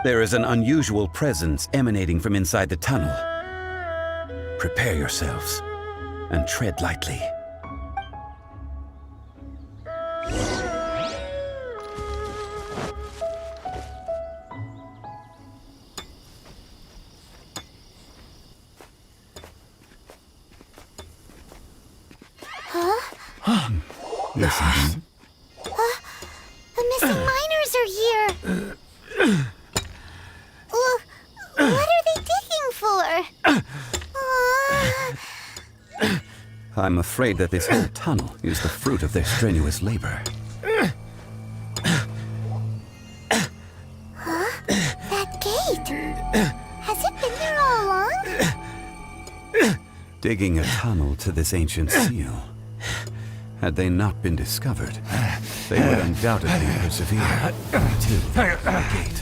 There is an unusual presence emanating from inside the tunnel. Prepare yourselves and tread lightly. Listen. The missing miners are here. What are they digging for? I'm afraid that this whole tunnel is the fruit of their strenuous labor. That gate. Has it been there all along? Digging a tunnel to this ancient seal. Had they not been discovered, they would undoubtedly persevere until the gate.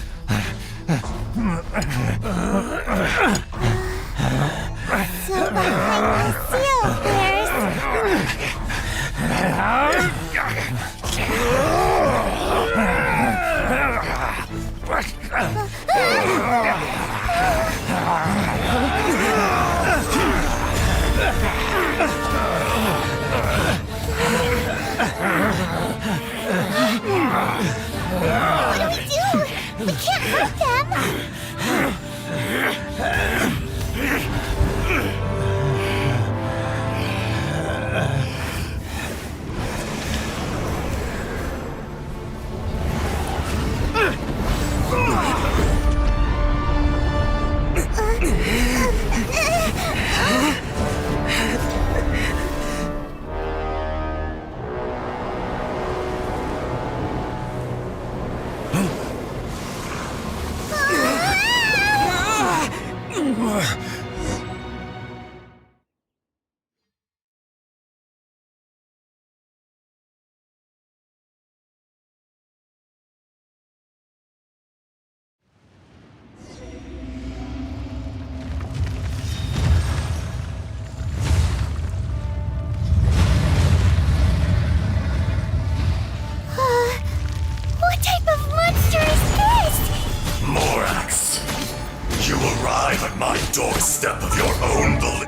So behind the seal, What do we do? We can't hurt them. my doorstep of your own belief.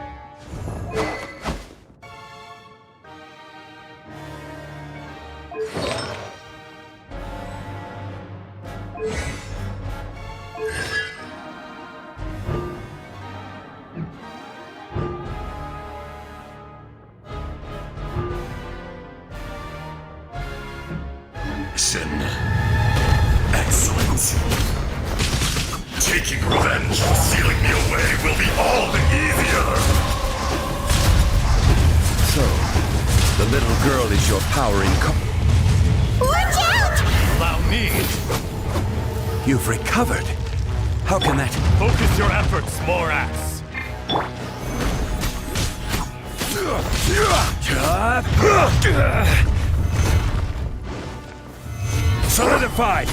Excellent. Taking revenge for sealing me away will be all the easier. So, the little girl is your power in Watch out! Allow me. You've recovered. How can that? Focus your efforts, Morax. Solidified!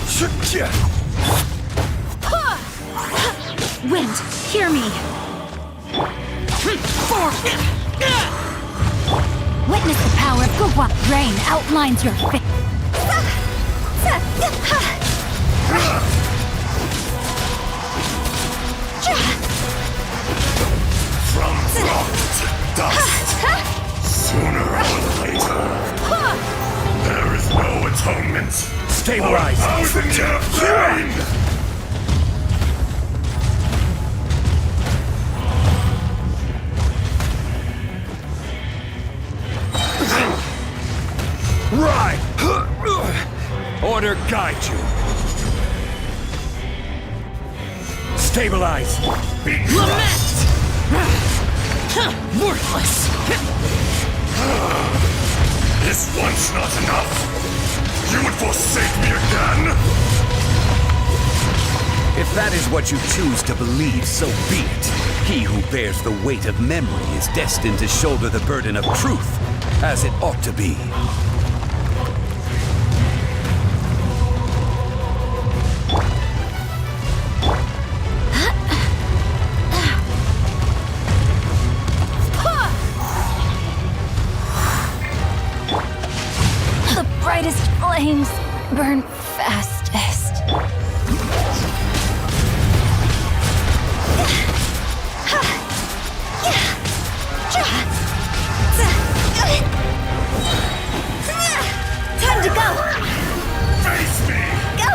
Wind, hear me. Witness the power of Gugwa. Rain outlines your fate. From rock to dust. Sooner or later. There is no atonement. Stabilize! For 1,000-year pain! Right! Order guide you. Stabilize! Be Lament! Worthless! Is once not enough? You would forsake me again? If that is what you choose to believe, so be it. He who bears the weight of memory is destined to shoulder the burden of truth, as it ought to be. The brightest flames burn fastest. Time to go! Face me! Go!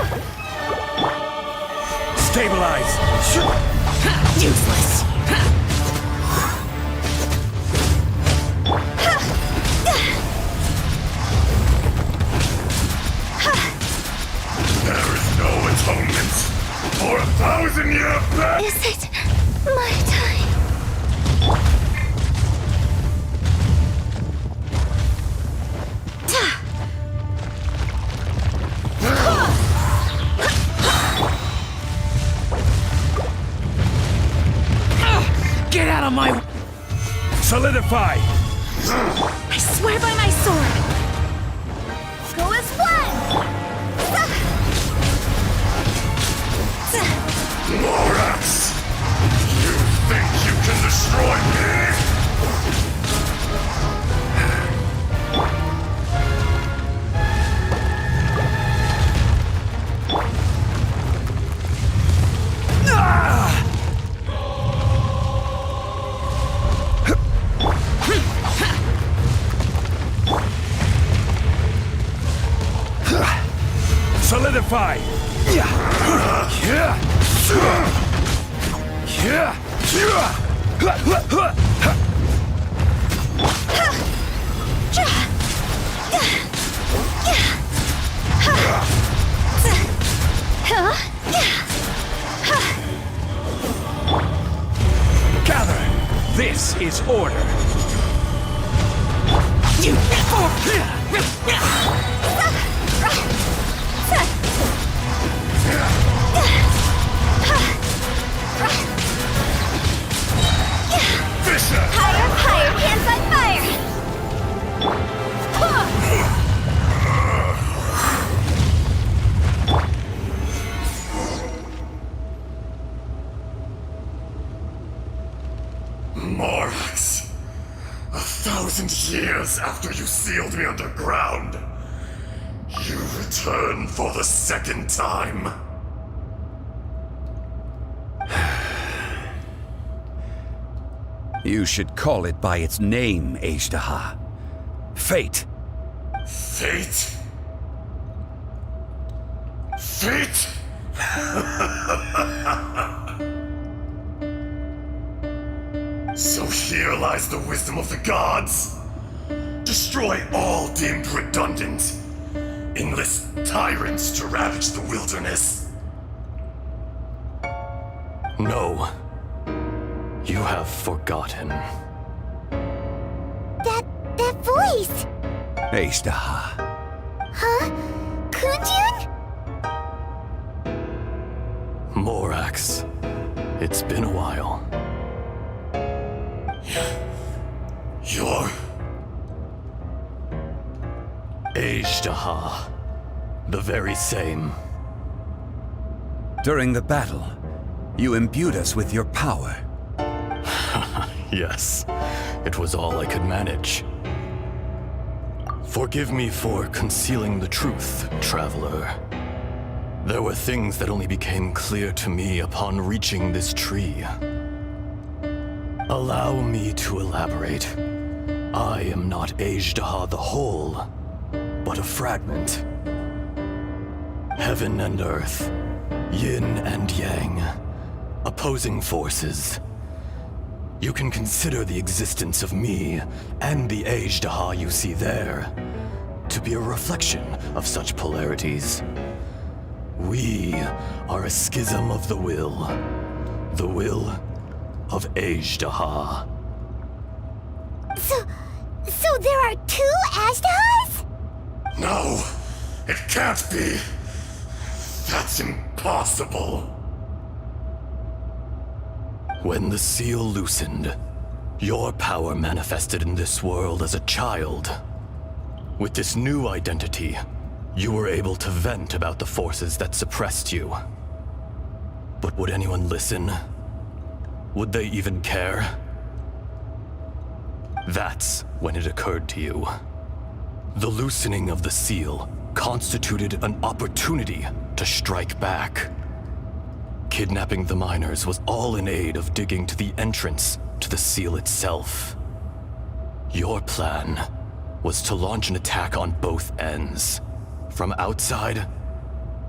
Stabilize! Useless! There is no atonement for 1,000-year pain! Is it my time? Get out of my... Solidify! I swear by my sword. Go as one! Morax! You think you can destroy me? Solidify! Gather! This is order! You... Fisher! Higher, hands on fire! Morax, 1,000 years after you sealed me underground, you return for the second time. You should call it by its name, Ajdaha. Fate. Fate? Fate? So here lies the wisdom of the gods. Destroy all deemed redundant. Enlist tyrants to ravage the wilderness. No. You have forgotten. That voice! Ajdaha. Huh? Kunjun? Morax. It's been a while. You're... Ajdaha. The very same. During the battle, you imbued us with your power. Yes, it was all I could manage. Forgive me for concealing the truth, traveler. There were things that only became clear to me upon reaching this tree. Allow me to elaborate. I am not Ajdaha the whole, but a fragment. Heaven and earth, yin and yang, opposing forces. You can consider the existence of me and the Ajdaha you see there to be a reflection of such polarities. We are a schism of the will of Ajdaha. So there are two Ajdahas? No, it can't be. That's impossible. When the seal loosened, your power manifested in this world as a child. With this new identity, you were able to vent about the forces that suppressed you. But would anyone listen? Would they even care? That's when it occurred to you. The loosening of the seal constituted an opportunity to strike back. Kidnapping the miners was all in aid of digging to the entrance to the seal itself. Your plan was to launch an attack on both ends, from outside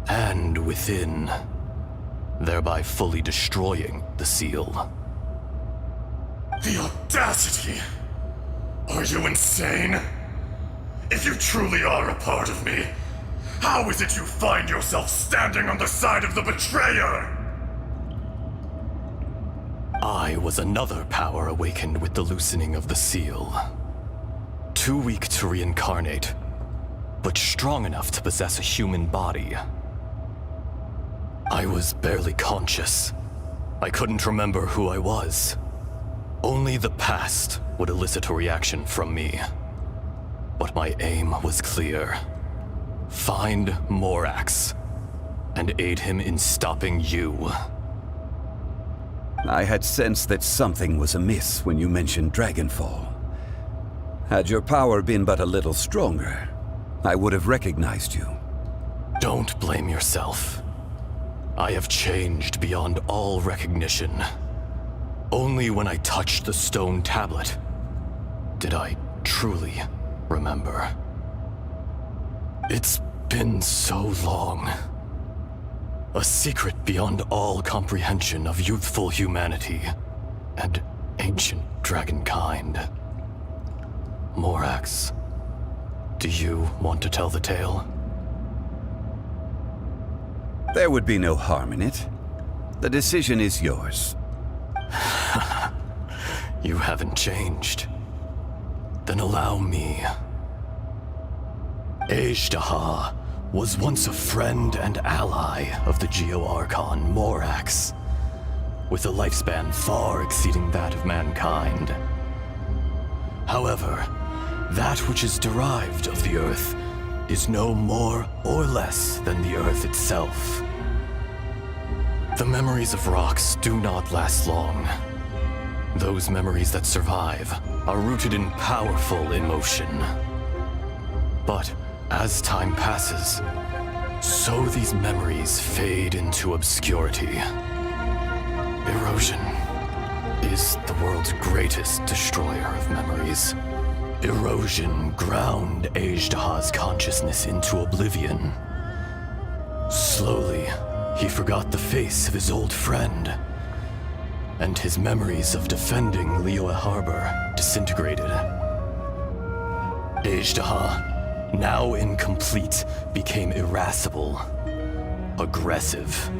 and within, thereby fully destroying the seal. The audacity! Are you insane? If you truly are a part of me, how is it you find yourself standing on the side of the betrayer? I was another power awakened with the loosening of the seal. Too weak to reincarnate, but strong enough to possess a human body. I was barely conscious. I couldn't remember who I was. Only the past would elicit a reaction from me. But my aim was clear. Find Morax, and aid him in stopping you. I had sensed that something was amiss when you mentioned Dragonfall. Had your power been but a little stronger, I would have recognized you. Don't blame yourself. I have changed beyond all recognition. Only when I touched the stone tablet did I truly remember. It's been so long. A secret beyond all comprehension of youthful humanity and ancient dragonkind. Morax, do you want to tell the tale? There would be no harm in it. The decision is yours. You haven't changed. Then allow me. Ajdaha was once a friend and ally of the Geo-Archon Morax, with a lifespan far exceeding that of mankind. However, that which is derived of the Earth is no more or less than the Earth itself. The memories of rocks do not last long. Those memories that survive are rooted in powerful emotion. But as time passes, so these memories fade into obscurity. Erosion is the world's greatest destroyer of memories. Erosion ground Ajdaha's consciousness into oblivion. Slowly, he forgot the face of his old friend, and his memories of defending Liyue Harbor disintegrated. Ajdaha, now incomplete, became irascible, aggressive.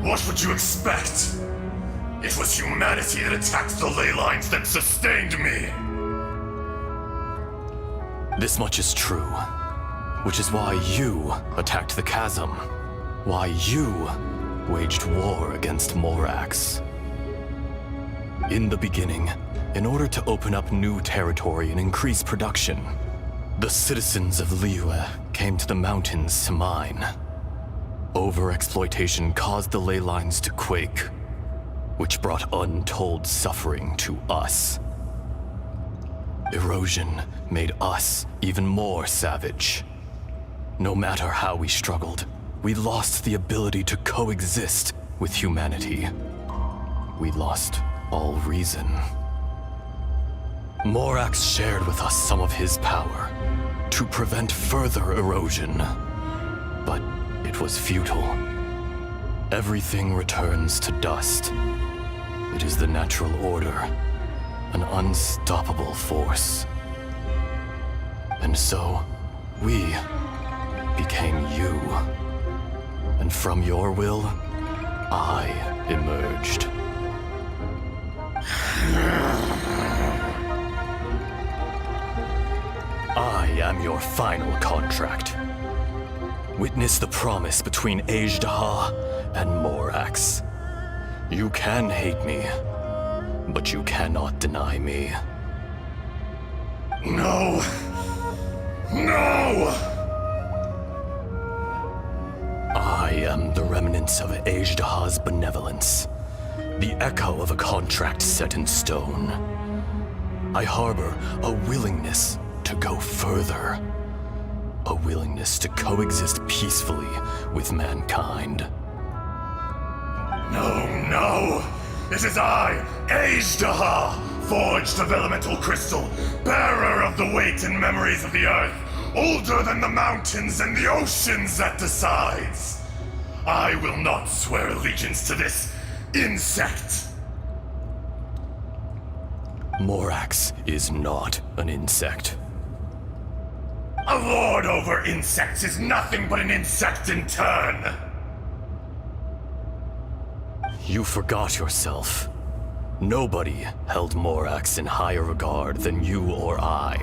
What would you expect? It was humanity that attacked the ley lines that sustained me. This much is true, which is why you attacked the chasm, why you waged war against Morax. In the beginning, in order to open up new territory and increase production, the citizens of Liyue came to the mountains to mine. Overexploitation caused the ley lines to quake, which brought untold suffering to us. Erosion made us even more savage. No matter how we struggled, we lost the ability to coexist with humanity. We lost all reason. Morax shared with us some of his power to prevent further erosion, but it was futile. Everything returns to dust. It is the natural order, an unstoppable force. And so, we became you. And from your will, I emerged. I am your final contract. Witness the promise between Ajdaha and Morax. You can hate me, but you cannot deny me. No! No! I am the remnants of Ajdaha's benevolence, the echo of a contract set in stone. I harbor a willingness to go further, a willingness to coexist peacefully with mankind. No, no! It is I, Ajdaha, forged of elemental crystal, bearer of the weight and memories of the earth, older than the mountains and the oceans that decides. I will not swear allegiance to this insect. Morax is not an insect. A lord over insects is nothing but an insect in turn. You forgot yourself. Nobody held Morax in higher regard than you or I.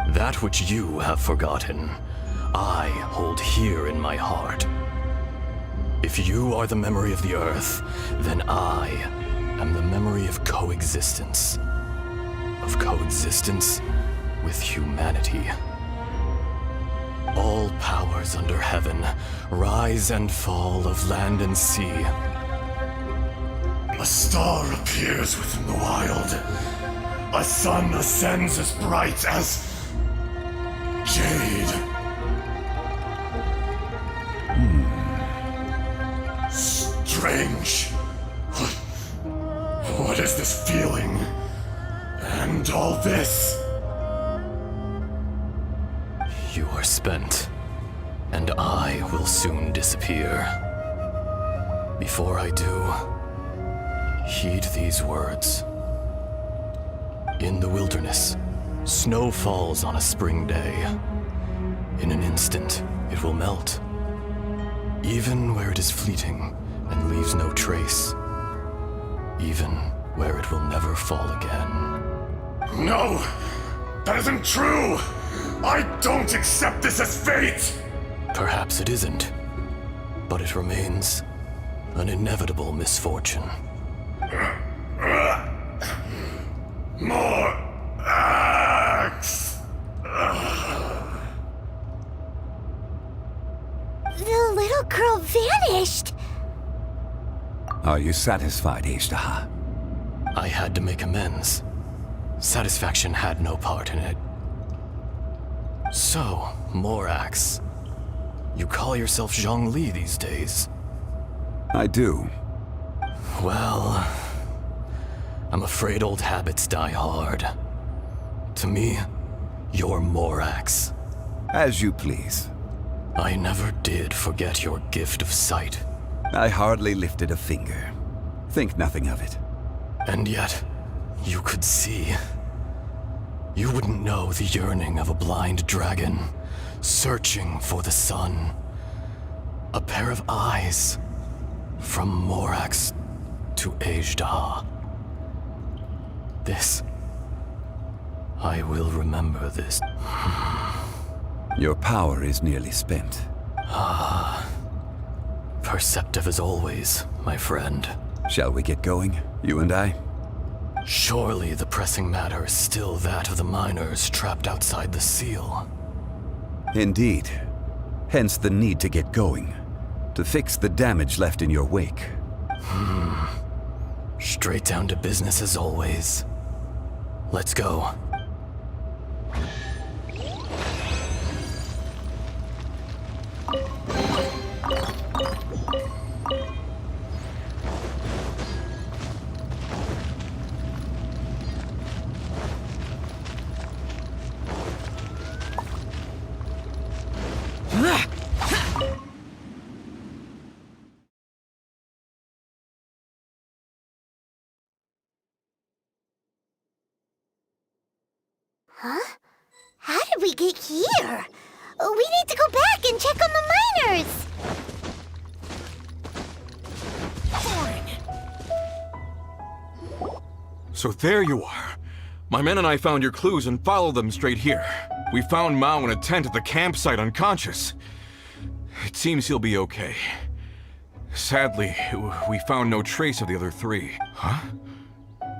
That which you have forgotten, I hold here in my heart. If you are the memory of the Earth, then I am the memory of coexistence. Of coexistence with humanity. All powers under heaven, rise and fall of land and sea. A star appears within the wild. A sun ascends as bright as jade. Strange. What is this feeling? And all this? You are spent, and I will soon disappear. Before I do, heed these words. In the wilderness, snow falls on a spring day. In an instant, it will melt. Even where it is fleeting and leaves no trace. Even where it will never fall again. No! That isn't true! I don't accept this as fate! Perhaps it isn't, but it remains an inevitable misfortune. More axe! The little girl vanished! Are you satisfied, Ajdaha? I had to make amends. Satisfaction had no part in it. So, Morax, you call yourself Zhongli these days? I do. Well, I'm afraid old habits die hard. To me, you're Morax. As you please. I never did forget your gift of sight. I hardly lifted a finger. Think nothing of it. And yet, you could see. You wouldn't know the yearning of a blind dragon, searching for the sun. A pair of eyes, from Morax to Ajdah. This... I will remember this. Your power is nearly spent. Perceptive as always, my friend. Shall we get going, you and I? Surely the pressing matter is still that of the miners trapped outside the seal. Indeed. Hence the need to get going. To fix the damage left in your wake. Straight down to business as always. Let's go. Huh? How did we get here? We need to go back and check on the miners! So there you are. My men and I found your clues and followed them straight here. We found Mao in a tent at the campsite unconscious. It seems he'll be okay. Sadly, we found no trace of the other three. Huh?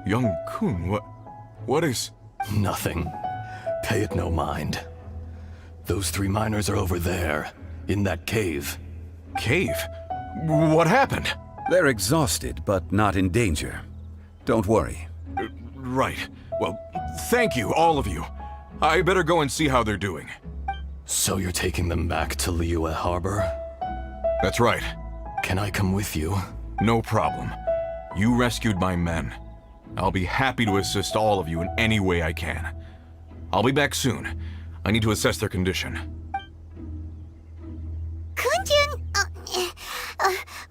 Young Kun, what is... Nothing. Pay it no mind. Those three miners are over there, in that cave. Cave? What happened? They're exhausted, but not in danger. Don't worry. Right. Well, thank you, all of you. I better go and see how they're doing. So you're taking them back to Liyue Harbor? That's right. Can I come with you? No problem. You rescued my men. I'll be happy to assist all of you in any way I can. I'll be back soon. I need to assess their condition. Kunjun,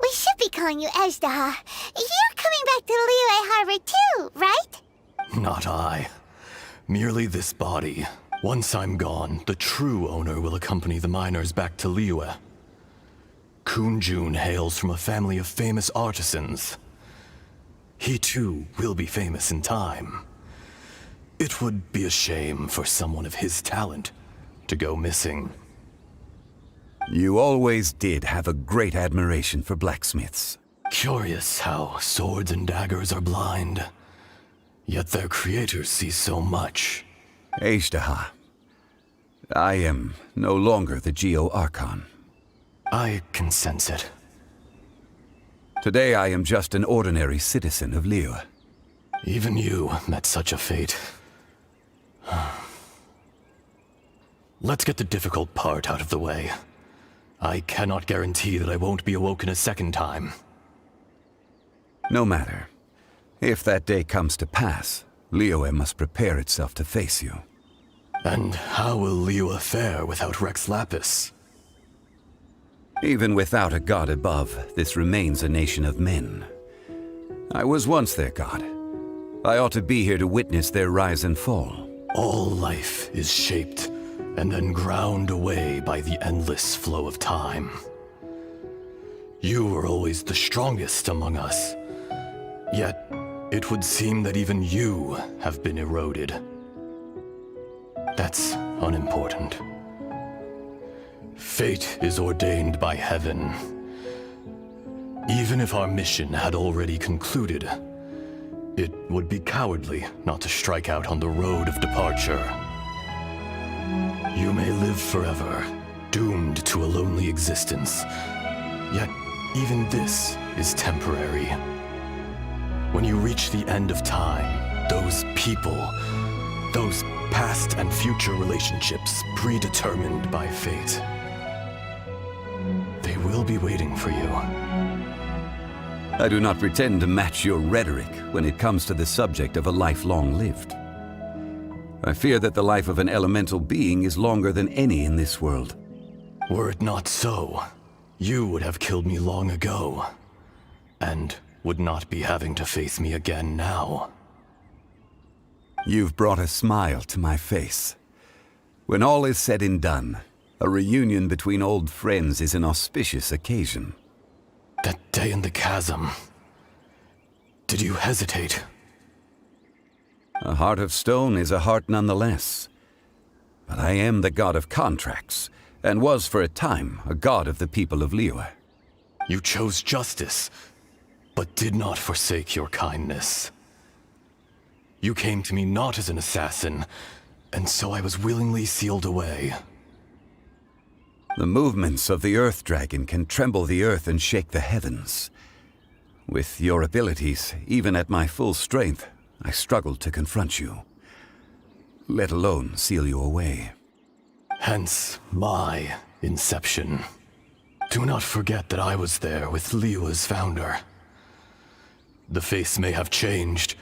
we should be calling you Ajdah. You're coming back to Liyue Harbor too, right? Not I. Merely this body. Once I'm gone, the true owner will accompany the miners back to Liyue. Kunjun hails from a family of famous artisans. He too will be famous in time. It would be a shame for someone of his talent to go missing. You always did have a great admiration for blacksmiths. Curious how swords and daggers are blind, yet their creators see so much. Ajdah, I am no longer the Geo-Archon. I can sense it. Today I am just an ordinary citizen of Liyue. Even you met such a fate. Let's get the difficult part out of the way. I cannot guarantee that I won't be awoken a second time. No matter. If that day comes to pass, Liyue must prepare itself to face you. And how will Liyue fare without Rex Lapis? Even without a god above, this remains a nation of men. I was once their god. I ought to be here to witness their rise and fall. All life is shaped and then ground away by the endless flow of time. You were always the strongest among us. Yet, it would seem that even you have been eroded. That's unimportant. Fate is ordained by heaven. Even if our mission had already concluded, it would be cowardly not to strike out on the road of departure. You may live forever, doomed to a lonely existence. Yet, even this is temporary. When you reach the end of time, those people, those past and future relationships predetermined by fate, they will be waiting for you. I do not pretend to match your rhetoric when it comes to the subject of a life long lived. I fear that the life of an elemental being is longer than any in this world. Were it not so, you would have killed me long ago, and would not be having to face me again now. You've brought a smile to my face. When all is said and done, a reunion between old friends is an auspicious occasion. That day in the chasm, did you hesitate? A heart of stone is a heart nonetheless. But I am the god of contracts, and was for a time a god of the people of Liyue. You chose justice, but did not forsake your kindness. You came to me not as an assassin, and so I was willingly sealed away. The movements of the Earth Dragon can tremble the earth and shake the heavens. With your abilities, even at my full strength, I struggled to confront you, let alone seal you away. Hence my inception. Do not forget that I was there with Liyue's founder. The face may have changed,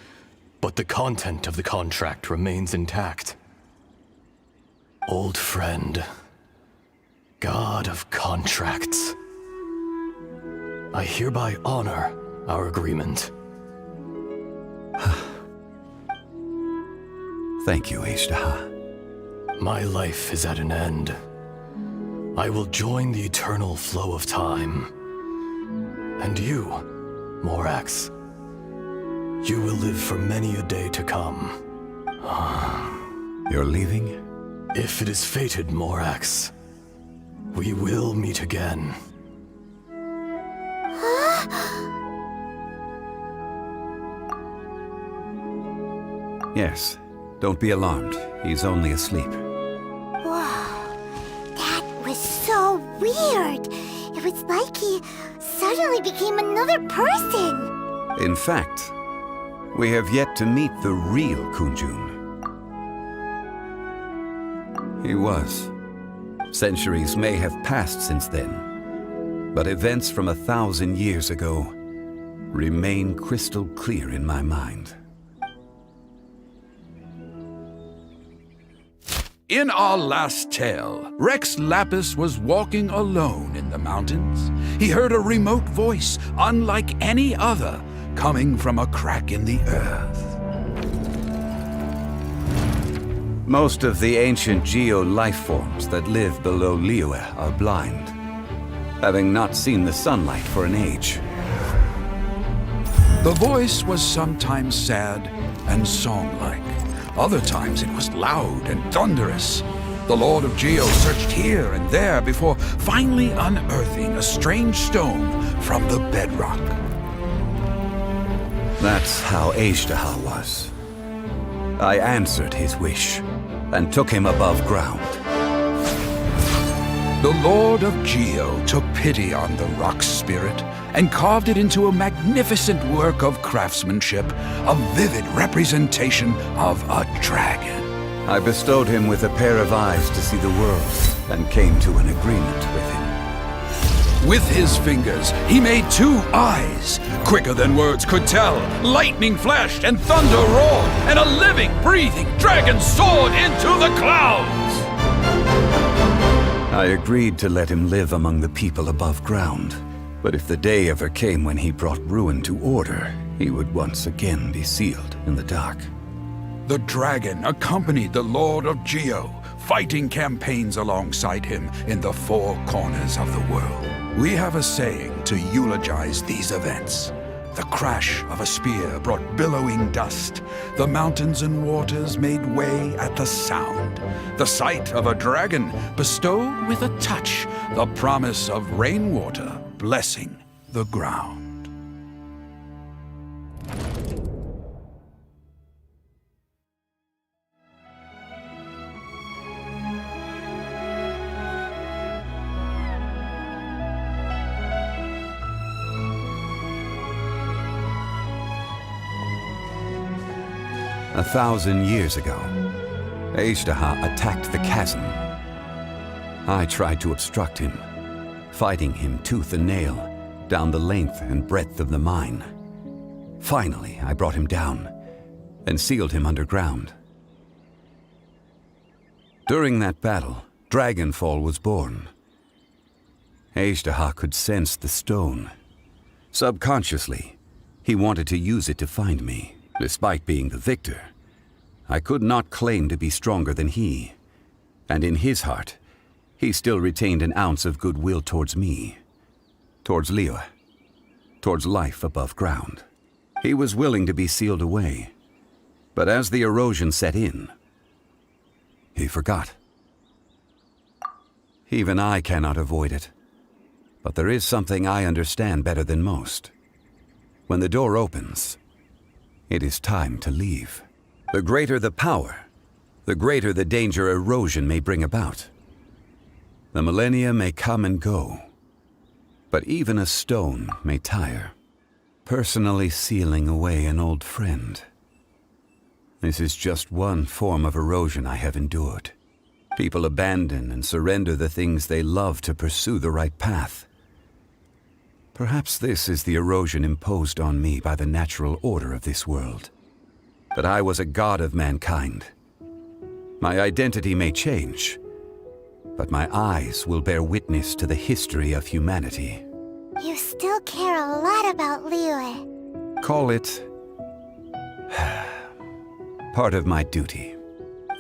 but the content of the contract remains intact. Old friend, god of contracts, I hereby honor our agreement. Thank you, Ashtaha. My life is at an end. I will join the eternal flow of time. And you, Morax, you will live for many a day to come. You're leaving? If it is fated, Morax, we will meet again. Yes. Don't be alarmed. He's only asleep. Whoa. That was so weird. It was like he suddenly became another person. In fact, we have yet to meet the real Kunjun. He was. Centuries may have passed since then, but events from 1,000 years ago remain crystal clear in my mind. In our last tale, Rex Lapis was walking alone in the mountains. He heard a remote voice, unlike any other, coming from a crack in the earth. Most of the ancient geo-life forms that live below Liyue are blind, having not seen the sunlight for an age. The voice was sometimes sad and song-like. Other times it was loud and thunderous. The Lord of Geo searched here and there before finally unearthing a strange stone from the bedrock. That's how Ashtaha was. I answered his wish and took him above ground. The Lord of Geo took pity on the rock spirit and carved it into a magnificent work of craftsmanship, a vivid representation of a dragon. I bestowed him with a pair of eyes to see the world and came to an agreement with him. With his fingers, he made 2 eyes. Quicker than words could tell, lightning flashed and thunder roared, and a living, breathing dragon soared into the clouds. I agreed to let him live among the people above ground. But if the day ever came when he brought ruin to order, he would once again be sealed in the dark. The dragon accompanied the Lord of Geo, fighting campaigns alongside him in the 4 corners of the world. We have a saying to eulogize these events. The crash of a spear brought billowing dust. The mountains and waters made way at the sound. The sight of a dragon bestowed with a touch the promise of rainwater blessing the ground. A 1,000 years ago, Ashtaha attacked the chasm. I tried to obstruct him, fighting him tooth and nail, down the length and breadth of the mine. Finally, I brought him down and sealed him underground. During that battle, Dragonfall was born. Hehe could sense the stone. Subconsciously, he wanted to use it to find me. Despite being the victor, I could not claim to be stronger than he, and in his heart, he still retained an ounce of goodwill towards me, towards Liyue, towards life above ground. He was willing to be sealed away, but as the erosion set in, he forgot. Even I cannot avoid it, but there is something I understand better than most. When the door opens, it is time to leave. The greater the power, the greater the danger erosion may bring about. The millennia may come and go, but even a stone may tire. Personally sealing away an old friend. This is just one form of erosion I have endured. People abandon and surrender the things they love to pursue the right path. Perhaps this is the erosion imposed on me by the natural order of this world. That I was a god of mankind. My identity may change, but my eyes will bear witness to the history of humanity. You still care a lot about Liyue. Call it part of my duty.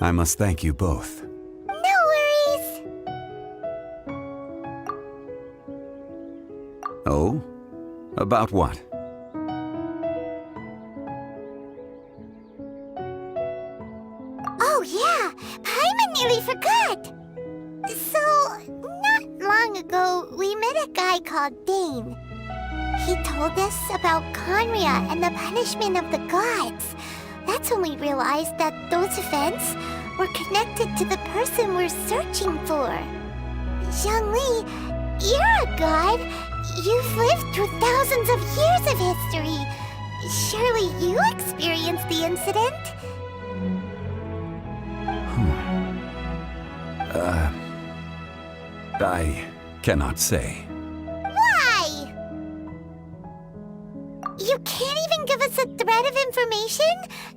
I must thank you both. No worries. Oh? About what? Oh yeah, Paimon nearly forgot. So, not long ago, we met a guy called Dane. He told us about Conria and the punishment of the gods. That's when we realized that those events were connected to the person we're searching for. Zhongli, you're a god. You've lived through thousands of years of history. Surely you experienced the incident? I cannot say. Why? You can't even give us a thread of information?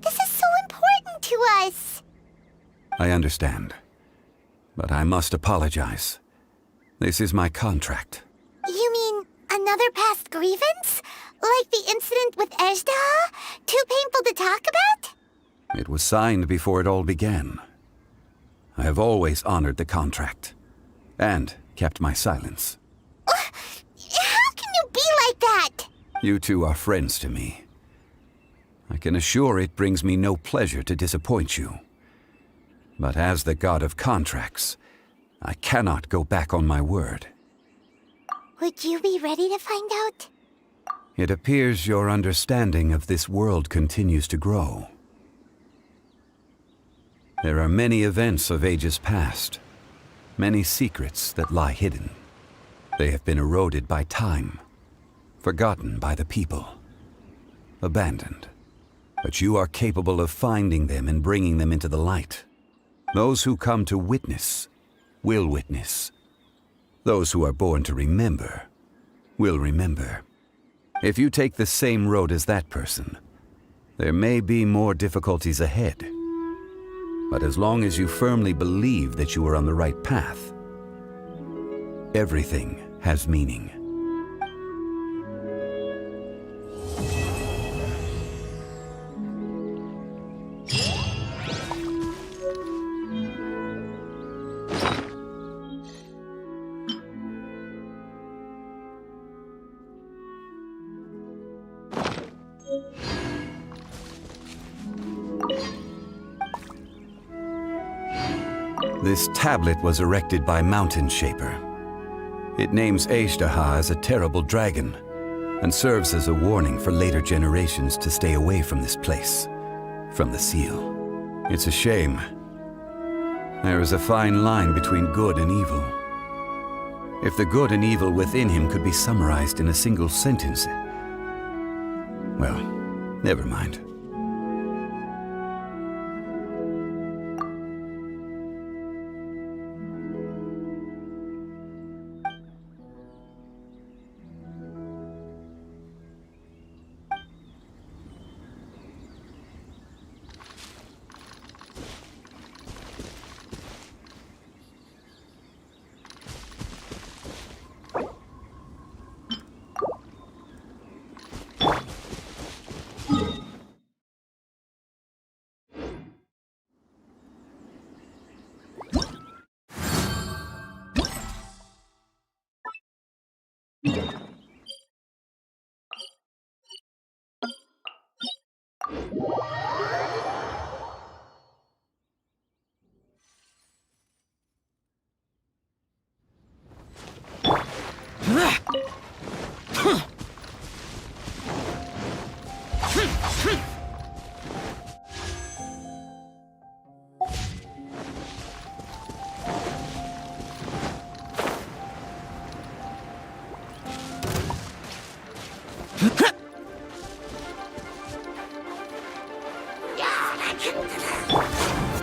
This is so important to us. I understand, but I must apologize. This is my contract. You mean another past grievance? Like the incident with Ejda? Too painful to talk about? It was signed before it all began. I have always honored the contract, and kept my silence. How can you be like that? You two are friends to me. I can assure it brings me no pleasure to disappoint you. But as the god of contracts, I cannot go back on my word. Would you be ready to find out? It appears your understanding of this world continues to grow. There are many events of ages past, many secrets that lie hidden. They have been eroded by time, forgotten by the people, abandoned. But you are capable of finding them and bringing them into the light. Those who come to witness will witness. Those who are born to remember will remember. If you take the same road as that person, there may be more difficulties ahead. But as long as you firmly believe that you are on the right path, everything has meaning. This tablet was erected by Mountain Shaper. It names Ejda as a terrible dragon, and serves as a warning for later generations to stay away from this place, from the seal. It's a shame. There is a fine line between good and evil. If the good and evil within him could be summarized in a single sentence, well, never mind.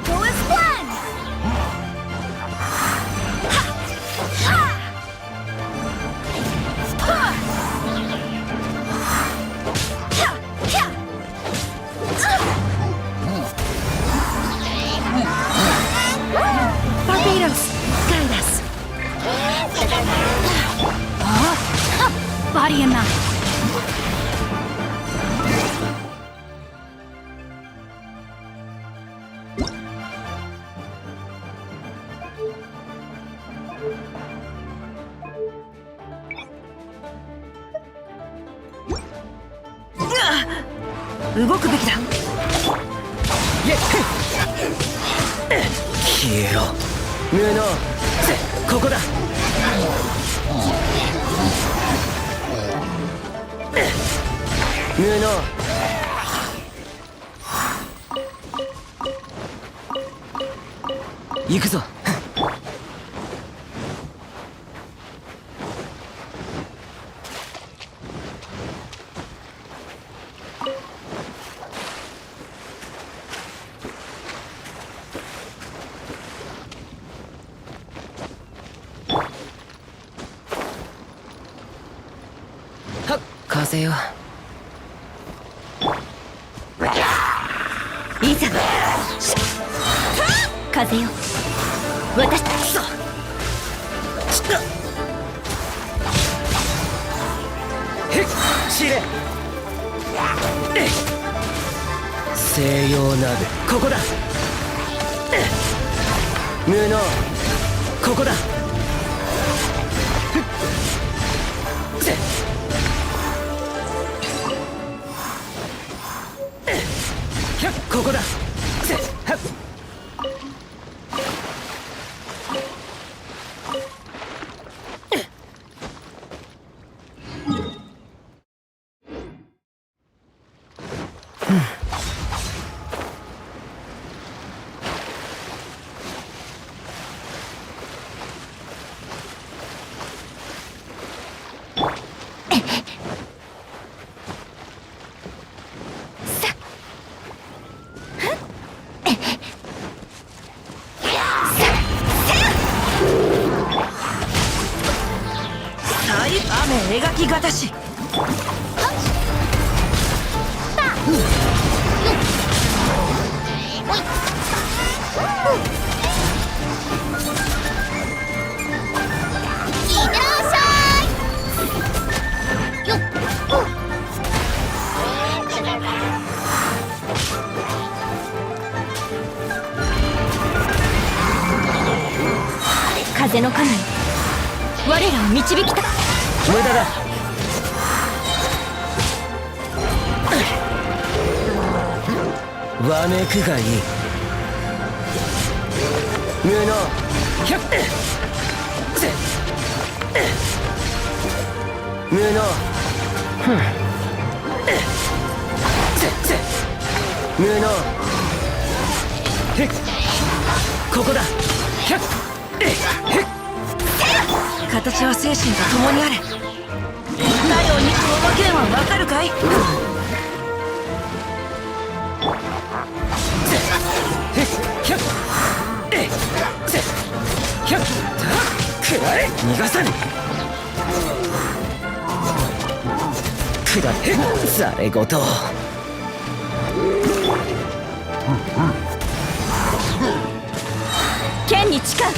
Go as planned! Barbados, guide us. Body and mind.動くべきだ。消えろ。無能。ここだ。無能。行くぞ。風よ。いざ。風よ。私くそ。知れ。西洋ナブ。ここだ。無能。ここだ。ここだ。雨描きがたし。風の神、我らを導きた。無駄だ。わめくがいい。無能。無能。無能。ここだ。形は精神と共にあれ。太陽にこの剣はわかるかい？逃がさぬ。下れざれ言。剣に誓う。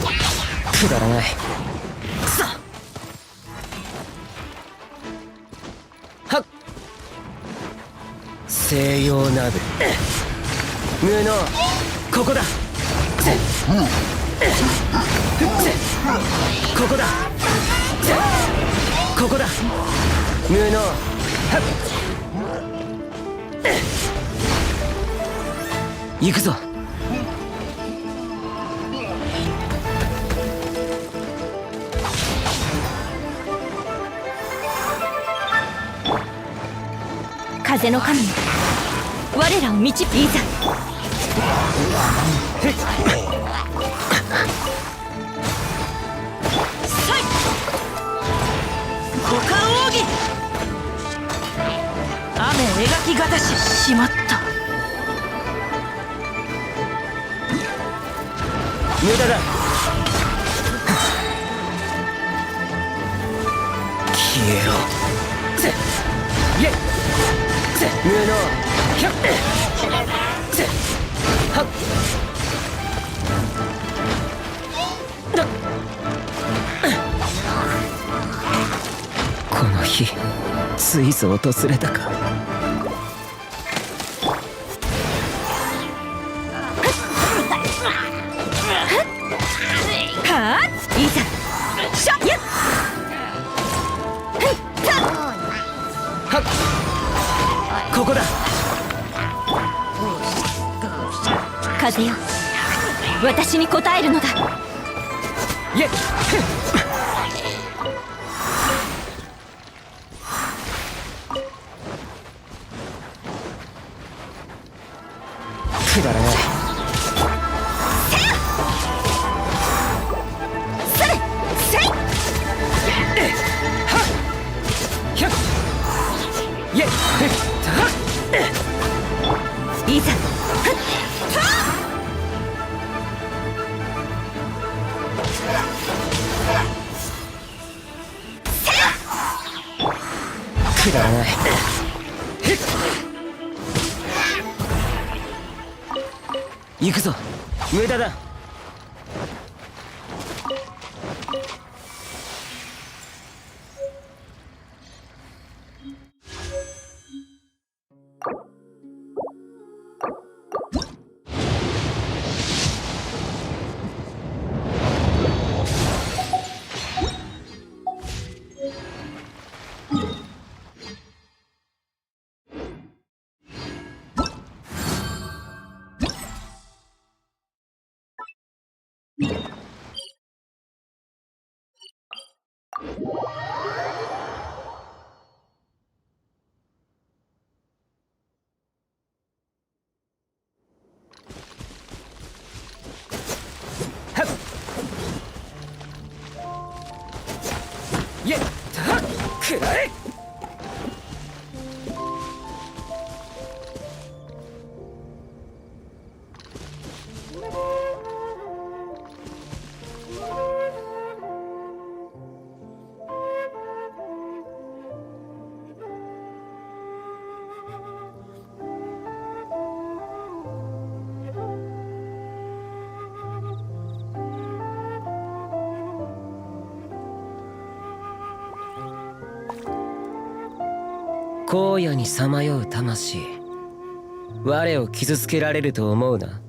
くだらない。くそ。はっ。西洋ナブ無能。ここだ。ここだ。ここだ。無能。はっ。行くぞ。風の神よ、我らを導いざ。五感奥義。雨描きがたし。しまった。無駄だ。消えろ。イェイ。無能。ひゃっ。はっ。だ。この日ついぞ訪れたか。はあ、いざ。しゃっ。やっ。はっ。ここだ。風よ、私に応えるのだ。イェイ。くだらない。それ、せい。はっ。ひゃっ。イェイ。はっ。いざ。くだらない。行くぞ。無駄だ。イェイ。はっ。くらえ。荒野にさまよう魂、我を傷つけられると思うな。